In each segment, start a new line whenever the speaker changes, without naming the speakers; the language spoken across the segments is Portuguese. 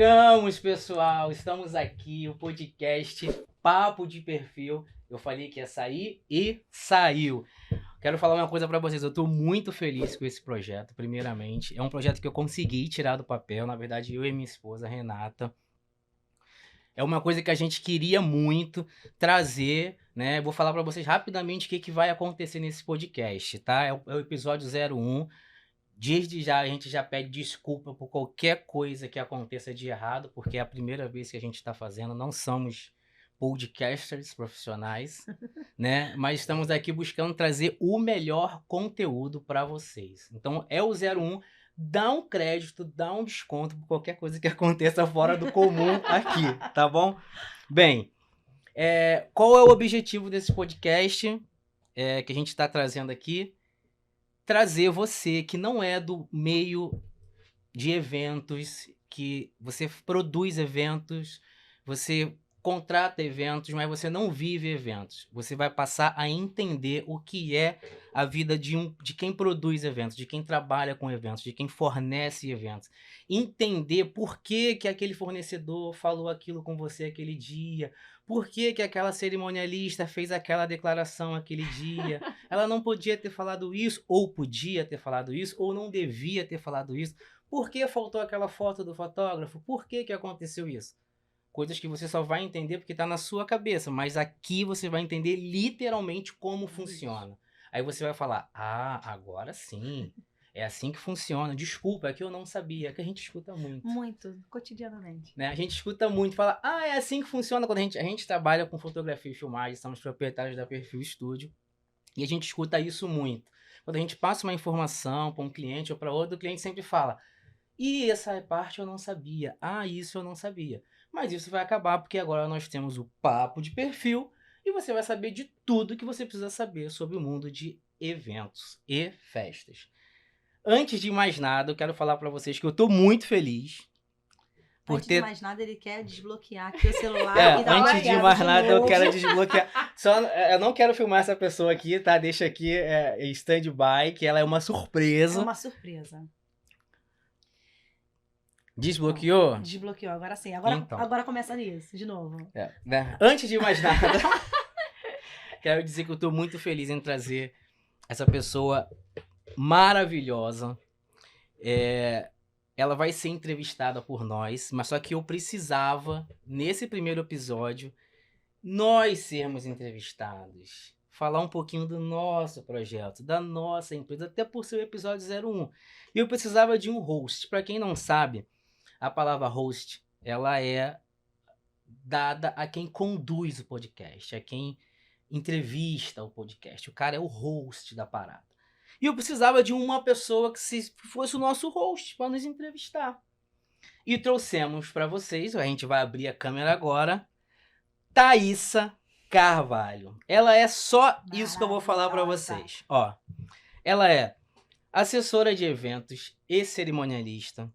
Chegamos, pessoal. Estamos aqui, o podcast Papo de Perfil. Eu falei que ia sair e saiu. Quero falar uma coisa pra vocês. Eu tô muito feliz com esse projeto, primeiramente. É um projeto que eu consegui tirar do papel. Na verdade, eu e minha esposa, Renata. É uma coisa que a gente queria muito trazer, né? Vou falar pra vocês rapidamente o que vai acontecer nesse podcast, tá? É o episódio 01. Desde já a gente já pede desculpa por qualquer coisa que aconteça de errado, porque é a primeira vez que a gente está fazendo, não somos podcasters profissionais, né? Mas estamos aqui buscando trazer o melhor conteúdo para vocês. Então é o 01, dá um crédito, dá um desconto por qualquer coisa que aconteça fora do comum aqui, tá bom? Bem, qual é o objetivo desse podcast que a gente está trazendo aqui? Trazer você que não é do meio de eventos, que você produz eventos, você contrata eventos, mas você não vive eventos. Você vai passar a entender o que é a vida de quem produz eventos, de quem trabalha com eventos, de quem fornece eventos. Entender por que aquele fornecedor falou aquilo com você aquele dia, por que aquela cerimonialista fez aquela declaração aquele dia. Ela não podia ter falado isso, ou podia ter falado isso, ou não devia ter falado isso. Por que faltou aquela foto do fotógrafo? Por que aconteceu isso? Coisas que você só vai entender porque está na sua cabeça, mas aqui você vai entender literalmente como funciona. Aí você vai falar, agora sim, é assim que funciona. Desculpa, é que eu não sabia, é que a gente escuta muito.
Muito, cotidianamente.
Né? A gente escuta muito, fala, é assim que funciona quando a gente trabalha com fotografia e filmagem, somos proprietários da Perfil Studio, e a gente escuta isso muito. Quando a gente passa uma informação para um cliente ou para outro, o cliente sempre fala, e essa parte eu não sabia. Isso eu não sabia. Mas isso vai acabar porque agora nós temos o Papo de Perfil e você vai saber de tudo que você precisa saber sobre o mundo de eventos e festas. Antes de mais nada, eu quero falar para vocês que eu estou muito feliz.
Antes de mais nada, ele quer desbloquear aqui o celular.
Antes de mais nada, eu quero desbloquear. Eu não quero filmar essa pessoa aqui, tá? Deixa aqui em stand-by, que ela é uma surpresa.
É uma surpresa.
Desbloqueou?
Desbloqueou, agora sim. Agora começa nisso, de novo.
Né? Antes de mais nada, quero dizer que eu tô muito feliz em trazer essa pessoa maravilhosa. Ela vai ser entrevistada por nós, mas só que eu precisava, nesse primeiro episódio, nós sermos entrevistados. Falar um pouquinho do nosso projeto, da nossa empresa, até por ser o episódio 01. E eu precisava de um host. Para quem não sabe, a palavra host, ela é dada a quem conduz o podcast, a quem entrevista o podcast. O cara é o host da parada. E eu precisava de uma pessoa que fosse o nosso host para nos entrevistar. E trouxemos para vocês, a gente vai abrir a câmera agora, Thaísa Carvalho. Ela é só isso que eu vou falar para vocês. Ela é assessora de eventos e cerimonialista.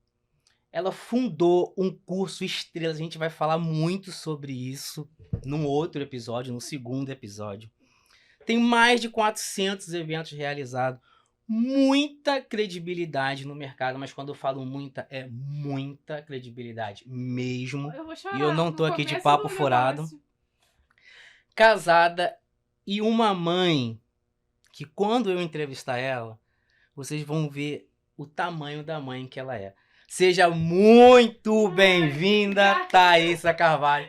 Ela fundou um curso Estrelas. A gente vai falar muito sobre isso num outro episódio, no segundo episódio. Tem mais de 400 eventos realizados. Muita credibilidade no mercado, mas quando eu falo muita, é muita credibilidade mesmo.
Eu vou chorar,
e eu não tô aqui de papo furado. Casada e uma mãe que quando eu entrevistar ela, vocês vão ver o tamanho da mãe que ela é. Seja muito bem-vinda, Thaísa Carvalho,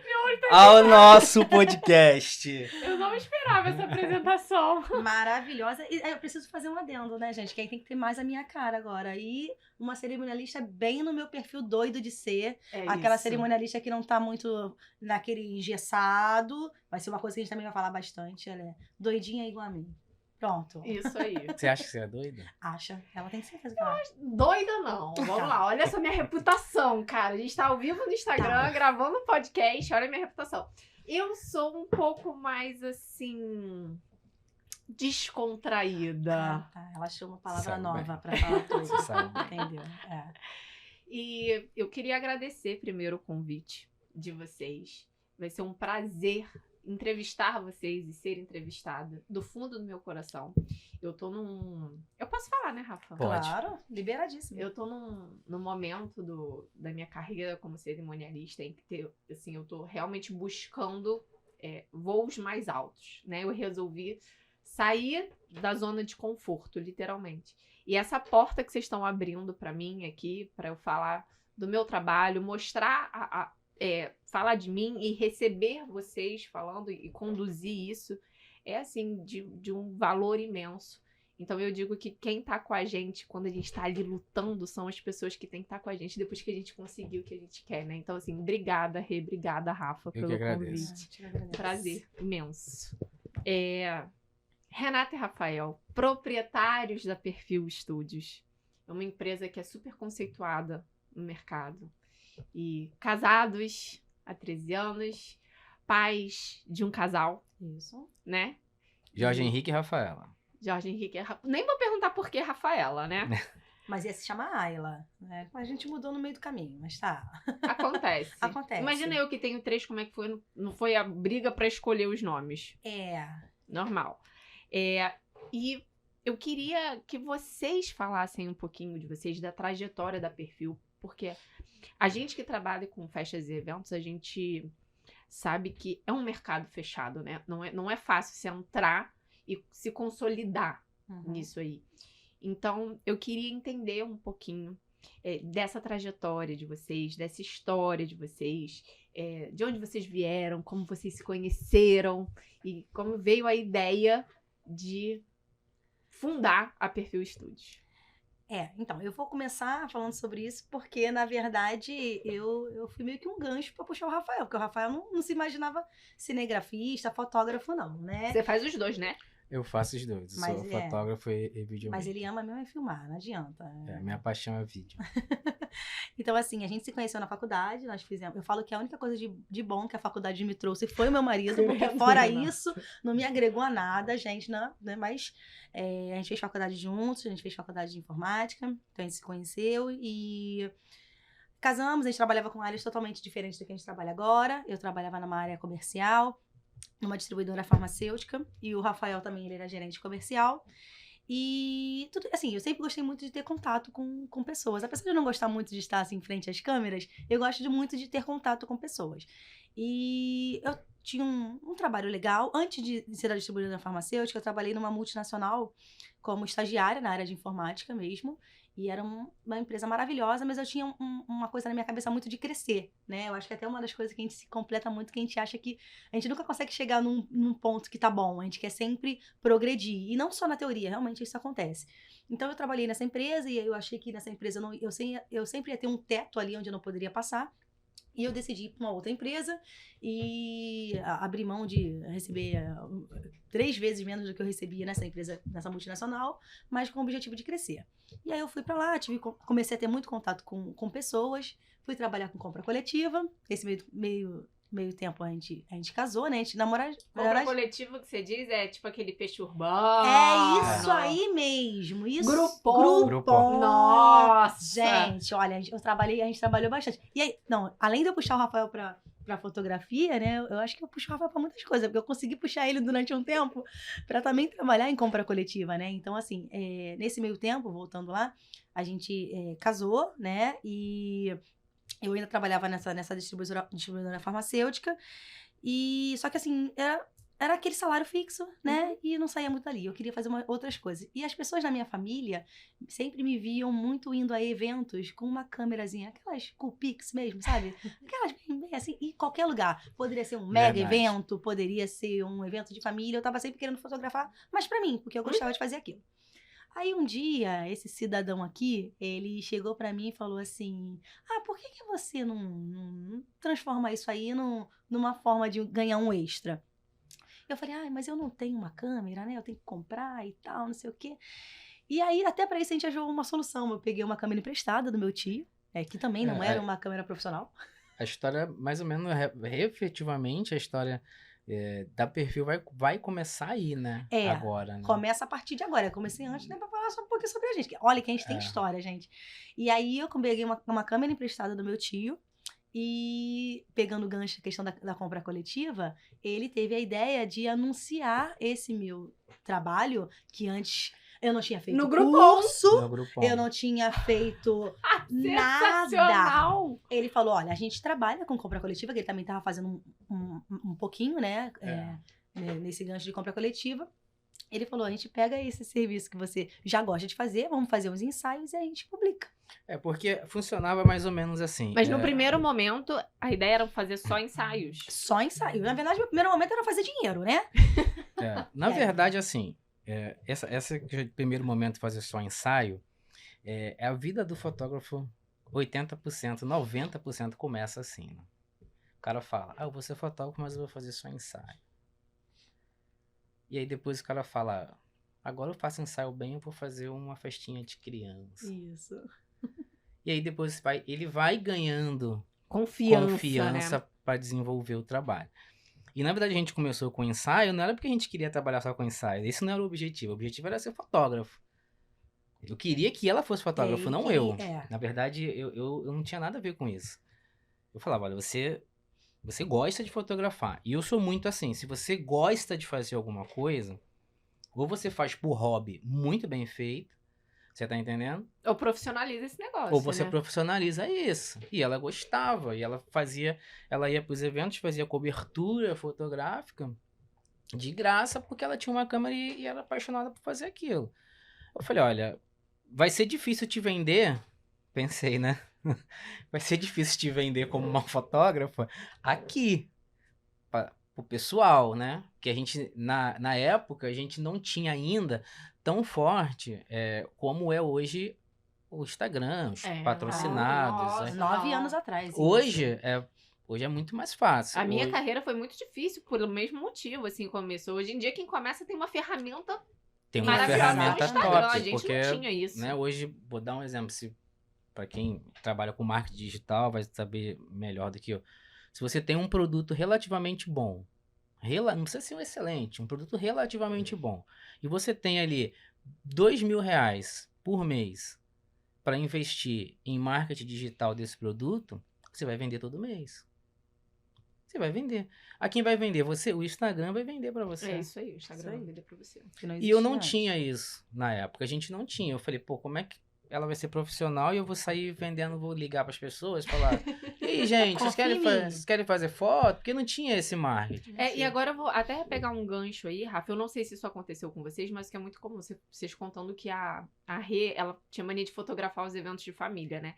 ao nosso podcast.
Eu não esperava essa apresentação.
Maravilhosa. E eu preciso fazer um adendo, né, gente? Que aí tem que ter mais a minha cara agora. E uma cerimonialista bem no meu perfil doido de ser. Aquela cerimonialista que não tá muito naquele engessado. Vai ser uma coisa que a gente também vai falar bastante. Ela é doidinha igual a mim. Pronto.
Isso aí.
Você acha que você é doida?
Acha. Ela tem certeza que ela acha.
Doida não. Vamos lá. Olha essa minha reputação, cara. A gente tá ao vivo no Instagram, gravando um podcast. Olha a minha reputação. Eu sou um pouco mais, assim, descontraída.
Ela achou uma palavra nova pra falar tudo.
Você sabe.
Entendeu?
E eu queria agradecer primeiro o convite de vocês. Vai ser um prazer entrevistar vocês e ser entrevistada do fundo do meu coração. Eu tô num... Eu posso falar, né, Rafa?
Pode.
Claro, liberadíssimo.
Eu tô num momento da minha carreira como cerimonialista em que assim, eu tô realmente buscando voos mais altos, né? Eu resolvi sair da zona de conforto, literalmente. E essa porta que vocês estão abrindo para mim aqui, para eu falar do meu trabalho, mostrar, falar de mim e receber vocês falando e conduzir isso, é assim, de um valor imenso. Então eu digo que quem tá com a gente, quando a gente tá ali lutando, são as pessoas que tem que estar com a gente depois que a gente conseguiu o que a gente quer, né? Então, assim, obrigada, Rê, obrigada, Rafa, pelo convite. Prazer imenso. Renata e Rafael, proprietários da Perfil Studios. É uma empresa que é super conceituada no mercado. E casados há 13 anos, pais de um casal.
Isso.
Né?
Jorge Henrique e Rafaela.
Jorge Henrique. Nem vou perguntar por que Rafaela, né?
Mas ia se chamar Ayla, né? A gente mudou no meio do caminho, mas tá.
Acontece.
Acontece.
Imagina eu que tenho 3, como é que foi? Não foi a briga pra escolher os nomes. Normal. E eu queria que vocês falassem um pouquinho de vocês, da trajetória da Perfil, porque a gente que trabalha com festas e eventos, a gente sabe que é um mercado fechado, né? Não é fácil você entrar e se consolidar nisso aí. Então, eu queria entender um pouquinho dessa trajetória de vocês, dessa história de vocês, de onde vocês vieram, como vocês se conheceram e como veio a ideia de fundar a Perfil Studios.
Então, eu vou começar falando sobre isso porque, na verdade, eu fui meio que um gancho pra puxar o Rafael, porque o Rafael não se imaginava cinegrafista, fotógrafo, não, né?
Você faz os dois, né?
Eu faço os dois. Eu sou fotógrafo e videomaker.
Mas ele ama mesmo filmar, não adianta.
Minha paixão é vídeo.
Então, assim, a gente se conheceu na faculdade, nós fizemos... Eu falo que a única coisa de bom que a faculdade me trouxe foi o meu marido, porque fora isso, não me agregou a nada, gente, né? Mas a gente fez faculdade juntos, a gente fez faculdade de informática, então a gente se conheceu e... Casamos, a gente trabalhava com áreas totalmente diferentes do que a gente trabalha agora. Eu trabalhava numa área comercial, numa distribuidora farmacêutica, e o Rafael também, ele era gerente comercial. E, tudo, assim, eu sempre gostei muito de ter contato com pessoas. Apesar de eu não gostar muito de estar, assim, em frente às câmeras, eu gosto muito de ter contato com pessoas. E eu tinha um trabalho legal. Antes de ser da distribuidora farmacêutica, eu trabalhei numa multinacional como estagiária na área de informática mesmo. E era uma empresa maravilhosa, mas eu tinha uma coisa na minha cabeça muito de crescer, né? Eu acho que até uma das coisas que a gente se completa muito, que a gente acha que a gente nunca consegue chegar num ponto que tá bom. A gente quer sempre progredir. E não só na teoria, realmente isso acontece. Então eu trabalhei nessa empresa e eu achei que nessa empresa eu sempre ia ter um teto ali onde eu não poderia passar. E eu decidi ir para uma outra empresa e abrir mão de receber 3 vezes menos do que eu recebia nessa empresa, nessa multinacional, mas com o objetivo de crescer. E aí eu fui para lá, comecei a ter muito contato com pessoas, fui trabalhar com compra coletiva. Esse meio tempo a gente casou, né? A gente namorava.
Compra coletiva que você diz é tipo aquele peixe urbano.
É isso aí mesmo. Isso.
Grupom. Nossa!
Gente, olha, a gente trabalhou bastante. E aí, além de eu puxar o Rafael pra fotografia, né? Eu acho que eu puxo o Rafael pra muitas coisas, porque eu consegui puxar ele durante um tempo pra também trabalhar em compra coletiva, né? Então, assim, nesse meio tempo, voltando lá, a gente casou, né? E eu ainda trabalhava nessa distribuidora farmacêutica. E só que assim, era aquele salário fixo, né? E não saía muito dali. Eu queria fazer outras coisas. E as pessoas da minha família sempre me viam muito indo a eventos com uma câmerazinha, aquelas Coolpix mesmo, sabe? Aquelas bem assim, em qualquer lugar. Poderia ser um mega evento, poderia ser um evento de família. Eu tava sempre querendo fotografar, mas pra mim, porque eu gostava de fazer aquilo. Aí um dia, esse cidadão aqui, ele chegou pra mim e falou assim, por que você não transforma isso aí numa forma de ganhar um extra? Eu falei, mas eu não tenho uma câmera, né? Eu tenho que comprar e tal, não sei o quê. E aí, até pra isso, a gente achou uma solução. Eu peguei uma câmera emprestada do meu tio, que também não era uma câmera profissional.
A história, mais ou menos, efetivamente, a história... da Perfil vai começar aí, né? Agora, né?
Começa a partir de agora. Eu comecei antes, né? Pra falar só um pouquinho sobre a gente. Olha que a gente tem história, gente. E aí eu peguei uma câmera emprestada do meu tio E pegando o gancho, a questão da compra coletiva, ele teve a ideia de anunciar esse meu trabalho, que antes eu não tinha feito curso, eu não tinha feito nada. Ele falou, olha, a gente trabalha com compra coletiva, que ele também estava fazendo um pouquinho, né, nesse gancho de compra coletiva. Ele falou, a gente pega esse serviço que você já gosta de fazer, vamos fazer uns ensaios e a gente publica.
Porque funcionava mais ou menos assim.
Mas no primeiro momento, a ideia era fazer só ensaios.
Só ensaios. Na verdade, no primeiro momento era fazer dinheiro, né?
Na verdade, assim, esse primeiro momento fazer só ensaio, é a vida do fotógrafo, 80%, 90% começa assim. Né? O cara fala, eu vou ser fotógrafo, mas eu vou fazer só ensaio. E aí depois o cara fala, agora eu faço ensaio bem, eu vou fazer uma festinha de criança.
Isso.
E aí depois ele vai ganhando
confiança,
né? Para desenvolver o trabalho. E na verdade a gente começou com ensaio, não era porque a gente queria trabalhar só com ensaio. Esse não era o objetivo. O objetivo era ser fotógrafo. Eu queria que ela fosse fotógrafo, não eu. Na verdade, eu não tinha nada a ver com isso. Eu falava, olha, você gosta de fotografar. E eu sou muito assim, se você gosta de fazer alguma coisa, ou você faz por hobby muito bem feito, você tá entendendo?
Ou profissionaliza esse negócio,
ou você profissionaliza isso. E ela gostava, e ela ia pros eventos, fazia cobertura fotográfica de graça, porque ela tinha uma câmera e era apaixonada por fazer aquilo. Eu falei, olha, vai ser difícil te vender, pensei, né? Vai ser difícil te vender como uma fotógrafa aqui, pro pessoal, né? Que a gente, na época, a gente não tinha ainda tão forte como é hoje o Instagram, os patrocinados.
9 anos atrás.
Hoje é muito mais fácil.
A minha carreira foi muito difícil por o mesmo motivo, assim, começou. Hoje em dia, quem começa tem uma ferramenta maravilhosa
top.
A gente
porque,
não tinha isso.
Né, hoje, vou dar um exemplo, para quem trabalha com marketing digital vai saber melhor do que eu. Se você tem um produto relativamente bom, não precisa ser um excelente, um produto relativamente bom, e você tem ali R$2.000 por mês para investir em marketing digital desse produto, você vai vender todo mês. Você vai vender. A quem vai vender? Você? O Instagram vai vender para você.
É isso aí, o Instagram vai vender para você.
E eu não tinha isso na época, a gente não tinha. Eu falei, pô, como é que ela vai ser profissional e eu vou sair vendendo, vou ligar para as pessoas e falar, e aí, gente, vocês querem fazer foto? Porque não tinha esse marketing.
E agora eu vou até pegar um gancho aí, Rafa, eu não sei se isso aconteceu com vocês, mas que é muito comum, vocês contando que a Rê, ela tinha mania de fotografar os eventos de família, né?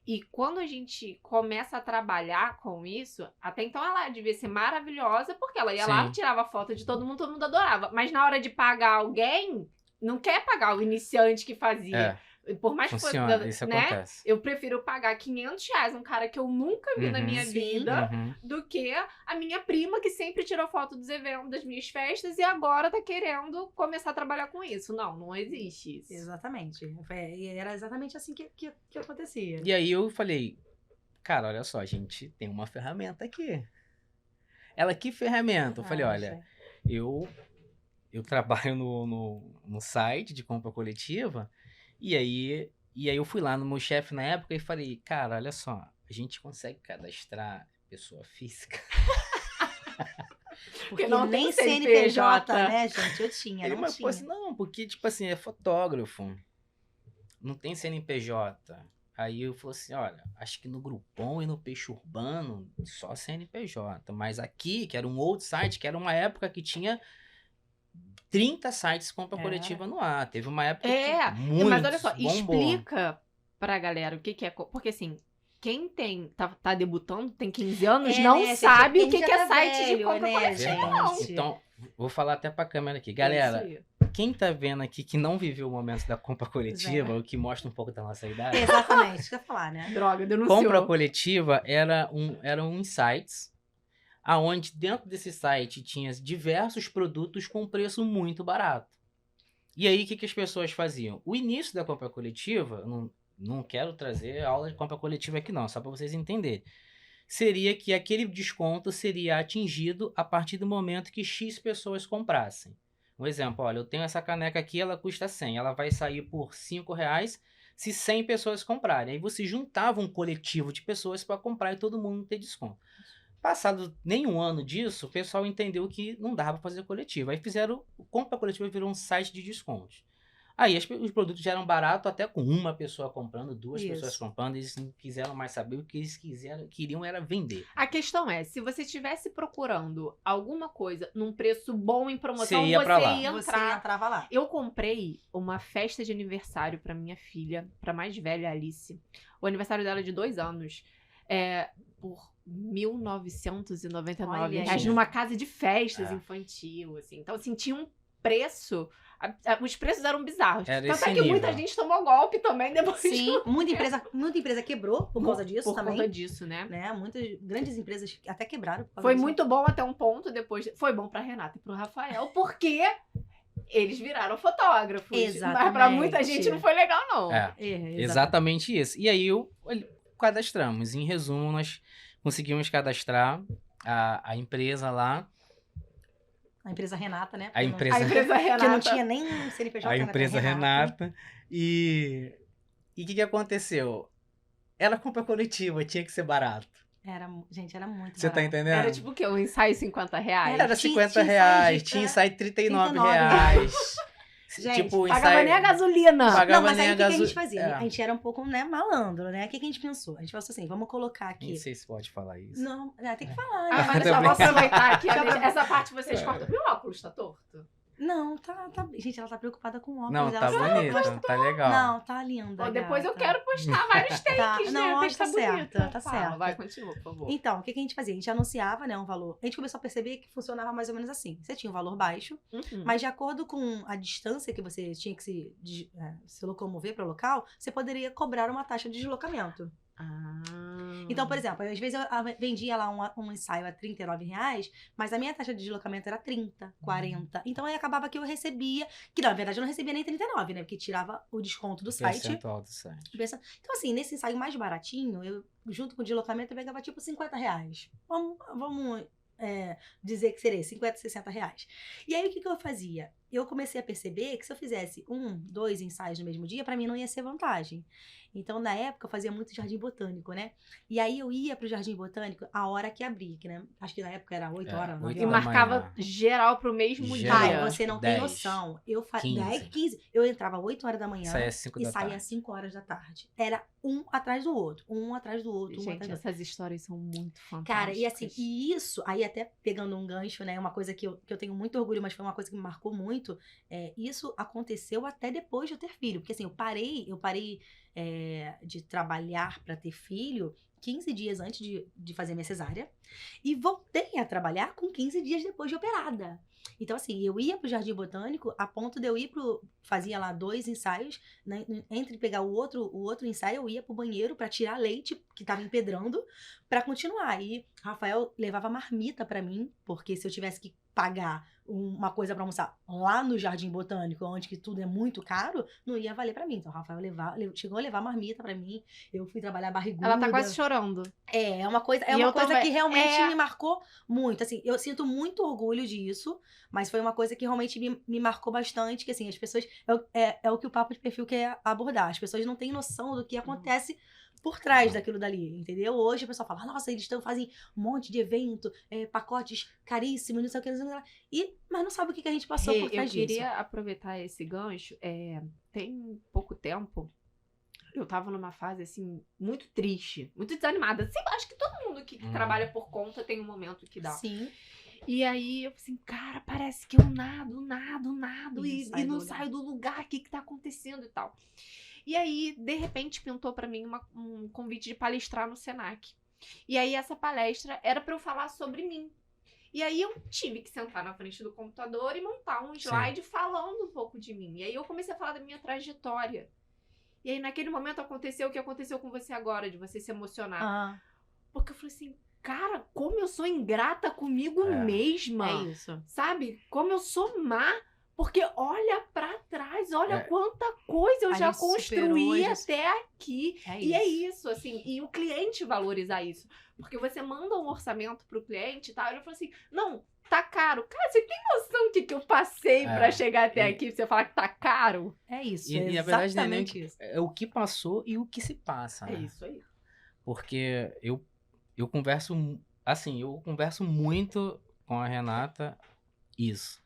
E quando a gente começa a trabalhar com isso, até então ela devia ser maravilhosa, porque ela ia lá, tirava foto de todo mundo adorava. Mas na hora de pagar alguém, não quer pagar o iniciante que fazia. Por mais que fosse,
isso
né?
Acontece.
Eu prefiro pagar R$500, um cara que eu nunca vi na minha vida, do que a minha prima que sempre tirou foto dos eventos, das minhas festas e agora tá querendo começar a trabalhar com isso. Não existe isso.
Exatamente. Era exatamente assim que acontecia.
E aí eu falei, cara, olha só, a gente tem uma ferramenta aqui. Ela, que ferramenta? Eu falei, olha, eu trabalho no site de compra coletiva. E aí eu fui lá no meu chefe na época e falei, cara, olha só, a gente consegue cadastrar pessoa física?
Porque não nem CNPJ, né, gente? Eu tinha,
não tinha. Assim, não, porque, tipo assim, é fotógrafo. Não tem CNPJ. Aí eu falei assim, olha, acho que no Groupon e no Peixe Urbano, só CNPJ. Mas aqui, que era um outro site, que era uma época que tinha 30 sites compra coletiva no ar. Teve uma época que muito
mas olha só,
bombou.
Explica pra galera o que é... Porque assim, quem tá debutando, tem 15 anos, não sabe o que é site de compra coletiva, não.
Então, vou falar até pra câmera aqui. Galera, quem tá vendo aqui que não viveu o momento da compra coletiva, o que mostra um pouco da nossa idade.
Exatamente, isso que eu ia falar, né?
Droga, denunciou.
Compra coletiva eram insights, aonde dentro desse site tinha diversos produtos com preço muito barato. E aí, o que as pessoas faziam? O início da compra coletiva, não quero trazer aula de compra coletiva aqui não, só para vocês entenderem, seria que aquele desconto seria atingido a partir do momento que X pessoas comprassem. Um exemplo, olha, eu tenho essa caneca aqui, ela custa 100, ela vai sair por R$5, se 100 pessoas comprarem. Aí você juntava um coletivo de pessoas para comprar e todo mundo ter desconto. Passado nenhum ano disso, o pessoal entendeu que não dava para fazer coletivo. Aí fizeram, o Compra Coletiva virou um site de descontos. Aí os produtos já eram baratos, até com uma pessoa comprando, duas pessoas comprando, eles não quiseram mais saber, o que eles queriam era vender.
A questão é, se você estivesse procurando alguma coisa num preço bom em promoção,
Você ia
entrava lá.
Eu comprei uma festa de aniversário pra minha filha, pra mais velha, Alice. O aniversário dela é de 2 anos. Por R$1.999 numa casa de festas infantil, assim. Então, assim, tinha um preço... Os preços eram bizarros. Tanto é que muita gente tomou golpe também depois.
Sim, muita empresa quebrou por causa disso também.
Por conta disso, né?
Muitas grandes empresas até quebraram por causa
Foi
disso.
muito bom até um ponto, depois... Foi bom pra Renata e pro Rafael, porque... Eles viraram fotógrafos.
Exatamente.
Mas pra muita gente não foi legal, não.
Exatamente isso. E aí, cadastramos. Em resumo, nós conseguimos cadastrar a empresa lá.
A empresa Renata, né?
A empresa
Renata.
Que não tinha nem CNPJ.
A empresa Renata. E o que aconteceu? Era compra coletiva, tinha que ser barato.
Gente, era muito
Você
barato.
tá entendendo?
Era tipo o quê? Um ensaio R$50?
Era R$50, tinha ensaio R$39.
Gente,
tipo, pagava nem a gasolina.
Não, mas aí o que a gente fazia? A gente era um pouco, malandro, né? O que a gente pensou? A gente pensou assim, vamos colocar aqui...
Não sei se pode falar isso.
Não, tem que falar.
Agora só vou aproveitar aqui. Essa parte vocês cortam. Meu óculos tá torto?
Não, tá... Gente, ela tá preocupada com o óculos.
Não, tá bonito, tá legal.
Não, tá linda.
Depois eu quero postar vários takes,
não,
né?
tá certo, tá certo.
Vai, continua, por favor.
Então, o que a gente fazia? A gente anunciava, um valor. A gente começou a perceber que funcionava mais ou menos assim. Você tinha um valor baixo, mas de acordo com a distância que você tinha que se locomover para o local, você poderia cobrar uma taxa de deslocamento. Então, por exemplo, às vezes eu vendia lá um ensaio a R$39, mas a minha taxa de deslocamento era 30, 40. Então aí acabava que eu recebia, que na verdade eu não recebia nem 39, né? Porque tirava o desconto do site.
Percentual do site.
Então, assim, nesse ensaio mais baratinho, eu, junto com o deslocamento, eu pegava tipo R$50. Vamos dizer que seria R$50, R$60. E aí o que eu fazia? Eu comecei a perceber que se eu fizesse 1, 2 ensaios no mesmo dia, pra mim não ia ser vantagem. Então, na época, eu fazia muito jardim botânico, né? E aí eu ia pro jardim botânico a hora que abria, que, né? Acho que na época era 8 horas, 9 horas.
E marcava geral pro mesmo dia.
Ai, você não tem noção. Eu fazia 10, 15. Eu entrava 8 horas da manhã e saía às 5 horas da tarde. Era um atrás do outro, um atrás do outro.
Gente, essas histórias são muito fantásticas.
Cara, e assim, e isso, aí até pegando um gancho, né? Uma coisa que eu tenho muito orgulho, mas foi uma coisa que me marcou muito. Isso aconteceu até depois de eu ter filho. Porque assim, eu parei de trabalhar para ter filho 15 dias antes de fazer minha cesárea. E voltei a trabalhar com 15 dias depois de operada. Então, assim, eu ia pro Jardim Botânico a ponto de eu ir fazia lá 2 ensaios, né? Entre pegar o outro ensaio, eu ia pro banheiro pra tirar leite, que tava empedrando, pra continuar. E Rafael levava marmita pra mim, porque se eu tivesse que pagar uma coisa pra almoçar lá no Jardim Botânico, onde que tudo é muito caro, não ia valer pra mim. Então, o Rafael chegou a levar marmita pra mim, eu fui trabalhar barriguda.
Ela tá quase chorando.
É uma coisa que realmente me marcou muito. Assim, eu sinto muito orgulho disso, mas foi uma coisa que realmente me marcou bastante, que assim, as pessoas, é o que o Papo de Perfil quer abordar. As pessoas não têm noção do que acontece por trás daquilo dali, entendeu? Hoje a pessoa fala, nossa, eles fazem um monte de evento, pacotes caríssimos, não sei o que, mas não sabe o que a gente passou por trás disso.
Eu queria aproveitar esse gancho. Tem pouco tempo, eu tava numa fase, assim, muito triste, muito desanimada. Acho que todo mundo que trabalha por conta tem um momento que dá.
Sim.
E aí, eu falei assim, cara, parece que eu nado, e não saio do lugar, o que tá acontecendo e tal. E aí, de repente, pintou pra mim um convite de palestrar no Senac. E aí, essa palestra era pra eu falar sobre mim. E aí, eu tive que sentar na frente do computador e montar um slide falando um pouco de mim. E aí, eu comecei a falar da minha trajetória. E aí, naquele momento, aconteceu o que aconteceu com você agora, de você se emocionar. Porque eu falei assim, cara, como eu sou ingrata comigo mesma.
É isso.
Sabe? Como eu sou má. Porque olha pra trás, olha quanta coisa eu já construí até aqui. E é isso, assim, e o cliente valorizar isso. Porque você manda um orçamento pro cliente e tal, e ele fala assim, não, tá caro. Cara, você tem noção do que eu passei pra chegar até aqui pra você falar que tá caro?
É isso,
e a verdade não é nem isso. É o que passou e o que se passa, né?
É isso aí.
Porque eu converso, assim, eu converso muito com a Renata isso.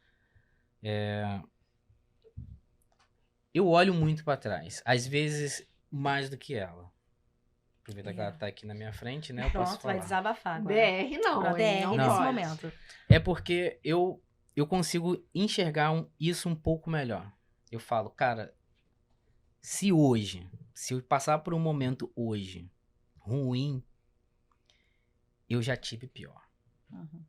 Eu olho muito pra trás, às vezes mais do que ela. Aproveitar que ela tá aqui na minha frente, né? Eu posso falar.
Vai desabafar agora.
DR não,
DR
não
nesse
pode.
momento.
É porque eu consigo enxergar isso um pouco melhor. Eu falo, cara, se eu passar por um momento hoje ruim, eu já tive pior.
Uhum.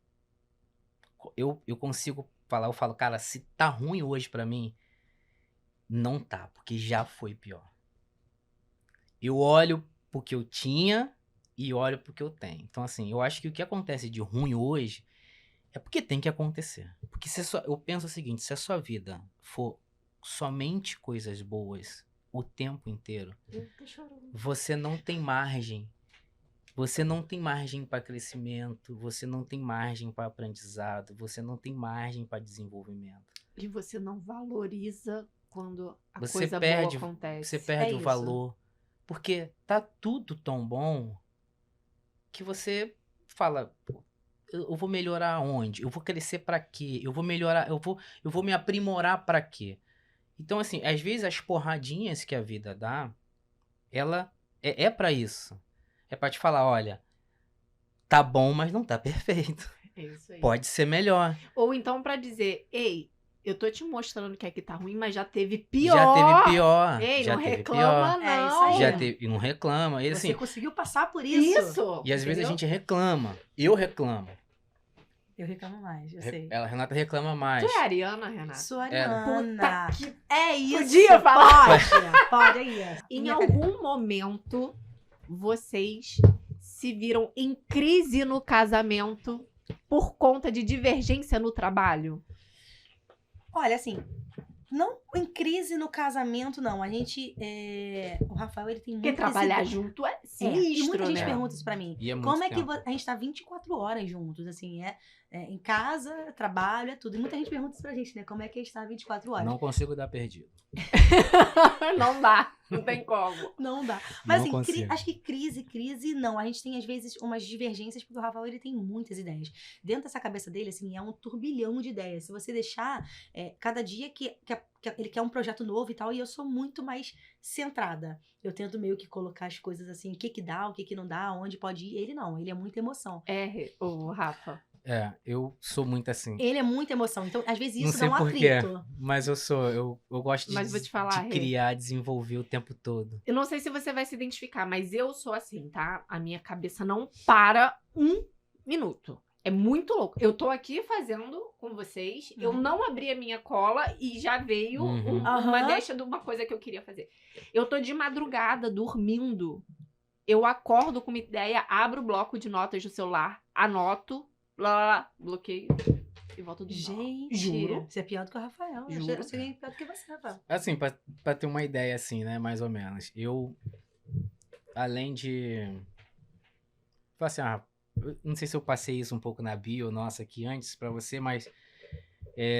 Eu consigo falar, eu falo, cara, se tá ruim hoje pra mim, não tá, porque já foi pior. Eu olho pro que eu tinha e olho pro que eu tenho. Então, assim, eu acho que o que acontece de ruim hoje é porque tem que acontecer. Porque eu penso o seguinte, se a sua vida for somente coisas boas o tempo inteiro, você não tem margem. Você não tem margem para crescimento, você não tem margem para aprendizado, você não tem margem para desenvolvimento.
E você não valoriza quando a
Você
coisa
perde,
boa acontece.
Você perde o valor. Porque tá tudo tão bom que você fala, eu vou melhorar aonde? Eu vou crescer para quê? Eu vou melhorar, eu vou me aprimorar para quê? Então, assim, às vezes as porradinhas que a vida dá, ela é para isso. É pra te falar, olha, tá bom, mas não tá perfeito.
É isso aí.
Pode ser melhor.
Ou então pra dizer, ei, eu tô te mostrando que aqui tá ruim, mas já teve pior.
Já teve pior.
Ei,
já
não
teve
reclama
pior.
não.
É isso aí.
Já teve, e não reclama. E, assim,
Você conseguiu passar por isso.
E às vezes a gente reclama. Eu reclamo.
Eu reclamo mais, eu sei.
A Renata reclama mais.
Tu é a Ariana, Renata?
Sou Ariana.
Puta que...
É isso.
Podia falar?
Pode aí.
Em algum momento, vocês se viram em crise no casamento por conta de divergência no trabalho?
Olha, assim, não em crise no casamento, não. A gente, o Rafael, ele tem muito...
Porque trabalhar junto é sinistro,
e muita gente
né?
pergunta isso pra mim.
E é muito
Como é que
tempo.
a gente tá 24 horas juntos, assim, em casa, trabalho, é tudo. E muita gente pergunta isso pra gente, né? Como é que a gente tá 24 horas?
Não consigo dar perdido.
Não dá, não tem como.
Não dá. Mas
Não
assim,
consigo.
acho que crise não. A gente tem, às vezes, umas divergências, porque o Rafael, ele tem muitas ideias. Dentro dessa cabeça dele, assim, é um turbilhão de ideias. Se você deixar, cada dia que ele quer um projeto novo e tal, e eu sou muito mais centrada. Eu tento meio que colocar as coisas assim, o que dá, o que não dá, onde pode ir. Ele não, ele é muita emoção.
O Rafa.
Eu sou muito assim.
Ele é muita emoção, então às vezes
Não
isso
sei
dá um
porquê,
atrito.
mas eu gosto
Mas vou te falar,
de criar, desenvolver o tempo todo.
Eu não sei se você vai se identificar, mas eu sou assim, tá? A minha cabeça não para um minuto. É muito louco. Eu tô aqui fazendo com vocês, eu não abri a minha cola e já veio uma deixa de uma coisa que eu queria fazer. Eu tô de madrugada, dormindo. Eu acordo com uma ideia, abro o bloco de notas do celular, anoto, bloqueio e volto do
Gente,
juro.
Você é pior do que o Rafael.
Juro.
Eu sei pior do que você, Rafael.
Assim, pra ter uma ideia assim, né, mais ou menos. Eu, além de... Assim, eu não sei se eu passei isso um pouco na bio nossa aqui antes pra você, mas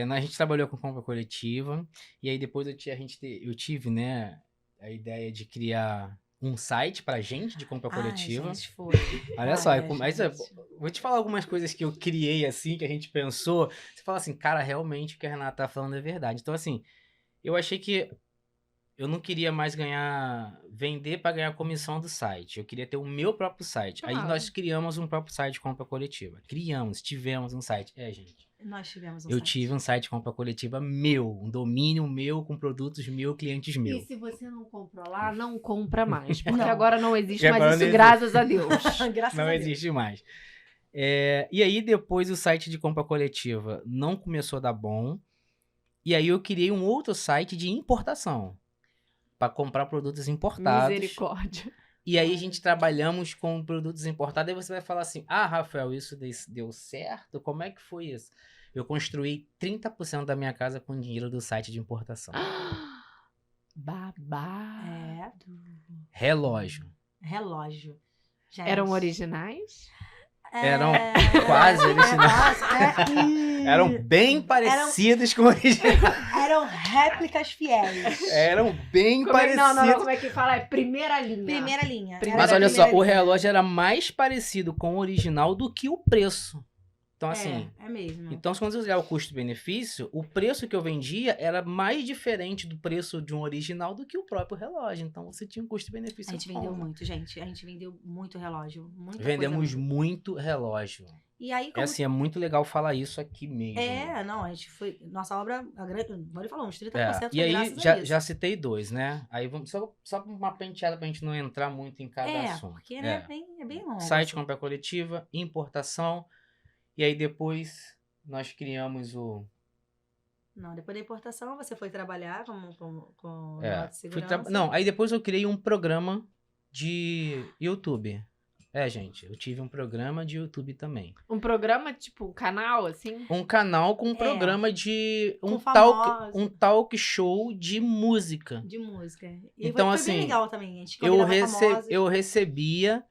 a gente trabalhou com compra coletiva e aí depois eu tive, né, a ideia de criar um site pra gente de compra coletiva.
Gente, foi.
Olha só, vou te falar algumas coisas que eu criei assim, que a gente pensou. Você fala assim, cara, realmente o que a Renata tá falando é verdade. Então, assim, eu achei que eu não queria mais vender para ganhar comissão do site. Eu queria ter o meu próprio site. Aí nós criamos um próprio site de compra coletiva. Tivemos um site. Gente.
Nós tivemos um
Eu
site.
tive um site de compra coletiva meu, um domínio meu, com produtos meus, clientes meus.
E se você não comprou lá, não compra mais. Porque
Não.
agora não existe mais
agora
isso,
não
graças a Deus.
Graças
Não
a Deus.
existe mais. E aí, depois o site de compra coletiva não começou a dar bom. E aí eu criei um outro site de importação. Para comprar produtos importados.
Misericórdia.
E aí a gente trabalhamos com produtos importados. Aí você vai falar assim, Rafael, isso deu certo? Como é que foi isso? Eu construí 30% da minha casa com dinheiro do site de importação.
Babado.
Relógio.
Gente.
Eram originais?
Eram quase originais. Eram bem parecidos com originais.
Eram réplicas fiéis.
Eram bem parecidos.
Não, como é que fala? É primeira linha.
Primeira linha.
Mas olha só, o relógio era mais parecido com o original do que o preço. Então, assim...
É mesmo.
Então, se você olhar o custo-benefício, o preço que eu vendia era mais diferente do preço de um original do que o próprio relógio. Então, você tinha um custo-benefício.
A gente vendeu muito, gente. A gente vendeu muito relógio.
Vendemos muito relógio.
E aí,
como... é muito legal falar isso aqui mesmo.
Não, a gente foi... Nossa obra, agora ele falou, uns 30% foi
e aí,
graças a isso.
já citei 2, né? Aí, vamos só uma penteada pra gente não entrar muito em cada assunto.
Porque, né, é bem longo.
Site, compra coletiva, importação... E aí depois nós criamos o...
Não, depois da importação você foi trabalhar com nota de segurança.
Não, aí depois eu criei um programa de YouTube. Gente, eu tive um programa de YouTube também.
Um programa, tipo, um canal, assim?
Um canal com um programa de... Um talk show de música.
De música. E
então,
foi
assim,
bem legal também. A gente
eu recebia...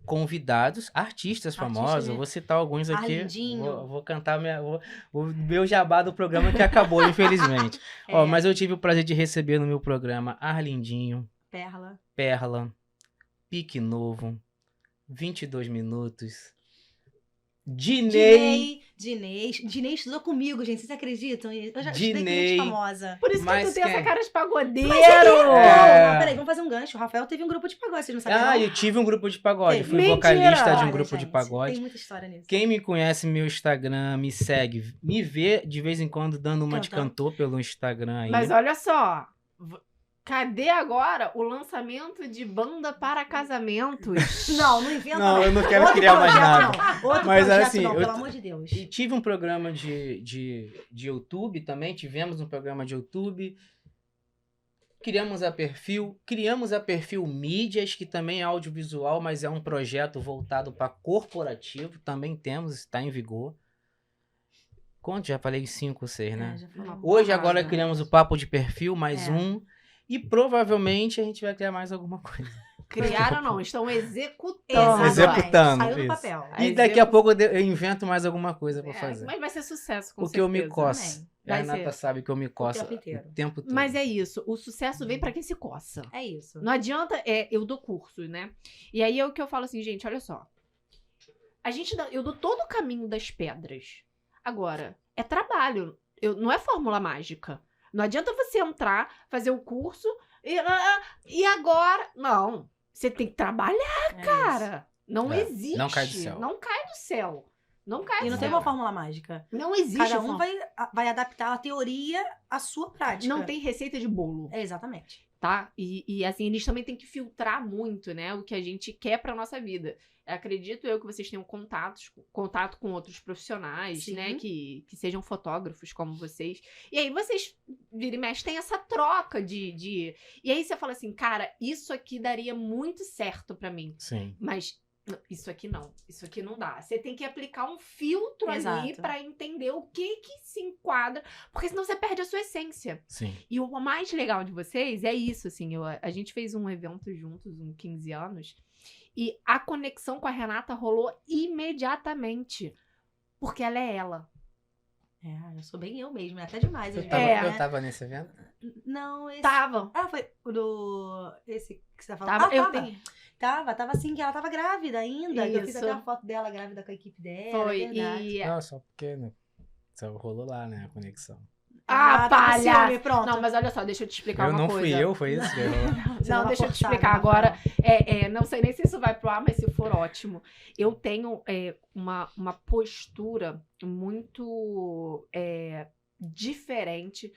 convidados, artistas famosos, eu vou citar alguns aqui. Vou cantar o meu jabá do programa que acabou, infelizmente. Mas eu tive o prazer de receber no meu programa Arlindinho, Perla, Pique Novo, 22 Minutos, Dinei estudou comigo, gente. Vocês acreditam? Eu já estudei com gente famosa.
Por isso que tu tem essa cara de pagodeiro.
Peraí, vamos fazer um gancho. O Rafael teve um grupo de pagode, vocês não sabem?
Eu tive um grupo de pagode. Fui vocalista de um grupo de pagode.
Tem muita história nisso.
Quem me conhece no meu Instagram, me segue, me vê de vez em quando dando uma de cantor pelo Instagram aí.
Mas olha só... Cadê agora o lançamento de banda para casamentos?
Não inventa.
Não, eu não quero criar mais nada.
Mas projeto, assim, pelo amor de Deus.
E tive um programa de YouTube também, tivemos um programa de YouTube. Criamos a Perfil Mídias, que também é audiovisual, mas é um projeto voltado para corporativo. Também temos, está em vigor. Quanto? Já falei 5 ou 6, né? Hoje, agora, criamos o Papo de Perfil, mais um. E provavelmente a gente vai criar mais alguma coisa.
Criaram não, estão executando.
Executando.
Saiu do papel.
E daqui a pouco eu invento mais alguma coisa pra fazer.
Mas vai ser sucesso, com certeza.
Porque eu me coço. A Renata sabe que eu me coço o tempo todo.
Mas é isso, o sucesso vem pra quem se coça.
É isso.
Não adianta, eu dou curso, né? E aí é o que eu falo assim, gente, olha só. Eu dou todo o caminho das pedras. Agora, é trabalho, não é fórmula mágica. Não adianta você entrar, fazer o curso e agora... Não, você tem que trabalhar, cara. Não existe.
Não cai do céu.
Não cai do céu. Não cai do céu.
E não tem uma fórmula mágica.
Não existe.
Cada um vai adaptar a teoria à sua prática.
Não tem receita de bolo.
Exatamente.
Tá? E assim, eles também têm que filtrar muito, né? O que a gente quer pra nossa vida. Acredito eu que vocês tenham contato com outros profissionais,
Sim.
né? Que sejam fotógrafos como vocês. E aí vocês, vira e mexe, tem essa troca de... E aí você fala assim, cara, isso aqui daria muito certo pra mim.
Sim.
Mas isso aqui não. Isso aqui não dá. Você tem que aplicar um filtro ali pra entender o que se enquadra. Porque senão você perde a sua essência.
Sim.
E o mais legal de vocês é isso, assim. A gente fez um evento juntos, uns 15 anos... E a conexão com a Renata rolou imediatamente. Porque ela é ela.
Eu sou bem eu mesma, até demais.
Eu tava nesse evento?
Não, esse...
Tava.
Foi esse que você tá falando? Tava sim, que ela tava grávida ainda. Eu fiz até uma foto dela grávida com a equipe dela.
Foi,
Não, só porque, né? Só rolou lá, né, a conexão.
Palhaço! Pronto. Não, mas olha só, deixa eu te explicar uma coisa.
Não fui eu, foi isso?
Não, deixa eu te explicar agora. Não sei nem se isso vai pro ar, mas se for, ótimo. Eu tenho uma postura muito diferente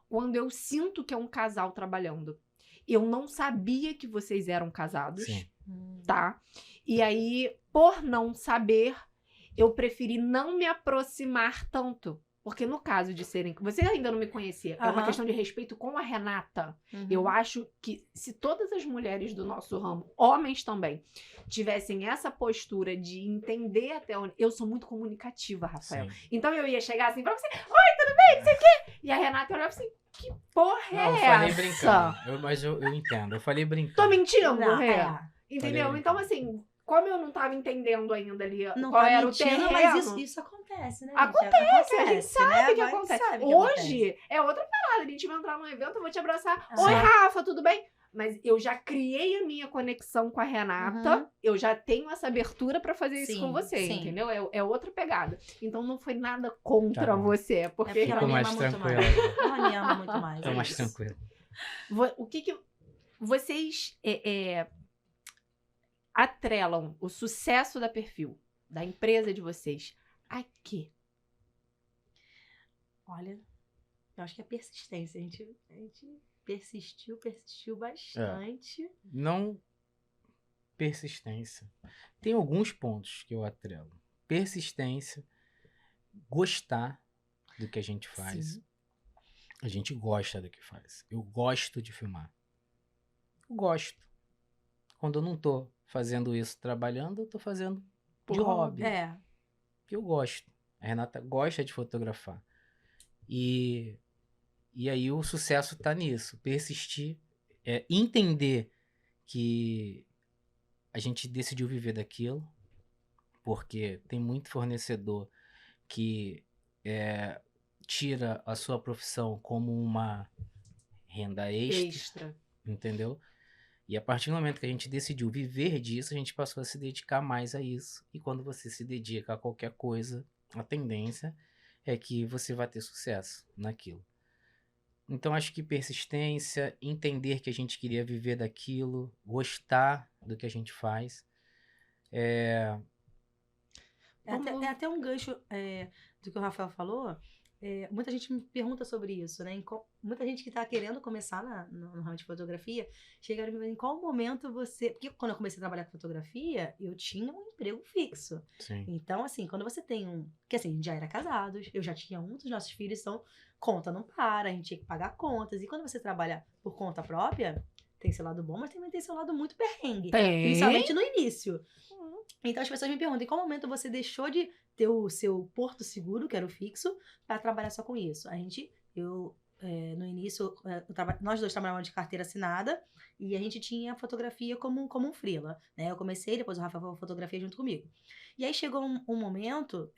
quando eu sinto que é um casal trabalhando. Eu não sabia que vocês eram casados, tá? E aí, por não saber, eu preferi não me aproximar tanto. Porque no caso de serem... Você ainda não me conhecia. É uma questão de respeito com a Renata. Eu acho que se todas as mulheres do nosso ramo, homens também, tivessem essa postura de entender até onde... Eu sou muito comunicativa, Rafael. Sim. Então eu ia chegar assim pra você, oi, tudo bem, não sei o quê? E a Renata olhava assim, que porra é essa?
Eu falei brincando, mas eu entendo. Eu falei brincando.
Tô mentindo, Rê? Entendeu? Então, assim... Como eu não tava entendendo ainda ali qual era o terreno...
Mas isso acontece, né, gente?
Acontece, a gente sabe que acontece. Hoje é outra parada. A gente vai entrar num evento, eu vou te abraçar. Oi, Rafa, tudo bem? Mas eu já criei a minha conexão com a Renata. Eu já tenho essa abertura pra fazer isso com você, entendeu? É outra pegada. Então não foi nada contra você. Porque
ela me ama muito mais. Ela me ama muito mais.
Tô mais tranquilo.
O que vocês... atrelam o sucesso da Perfil, da empresa de vocês, a quê?
Olha, eu acho que é persistência. A gente persistiu bastante.
Não persistência. Tem alguns pontos que eu atrelo. Persistência, gostar do que a gente faz. Sim. A gente gosta do que faz. Eu gosto de filmar. Eu gosto. Quando eu não tô fazendo isso trabalhando, eu tô fazendo de hobby. Eu gosto. A Renata gosta de fotografar. E aí o sucesso tá nisso. Persistir, entender que a gente decidiu viver daquilo, porque tem muito fornecedor que tira a sua profissão como uma renda extra. Entendeu? E a partir do momento que a gente decidiu viver disso, a gente passou a se dedicar mais a isso. E quando você se dedica a qualquer coisa, a tendência é que você vai ter sucesso naquilo. Então, acho que persistência, entender que a gente queria viver daquilo, gostar do que a gente faz.
É até um gancho do que o Rafael falou. Muita gente me pergunta sobre isso, né? Muita gente que tá querendo começar no ramo de fotografia, chegaram e me perguntam em qual momento você... Porque quando eu comecei a trabalhar com fotografia, eu tinha um emprego fixo.
Sim. Então,
assim, quando você tem Porque assim, a gente já era casados, eu já tinha um dos nossos filhos, então conta não para, a gente tinha que pagar contas. E quando você trabalha por conta própria, tem seu lado bom, mas também tem seu lado muito perrengue. Principalmente no início. Então as pessoas me perguntam, em qual momento você deixou de ter o seu porto seguro, que era o fixo, para trabalhar só com isso? No início, nós dois trabalhávamos de carteira assinada e a gente tinha fotografia como um freela, né? Eu comecei, depois o Rafa foi fotografia junto comigo. E aí chegou um momento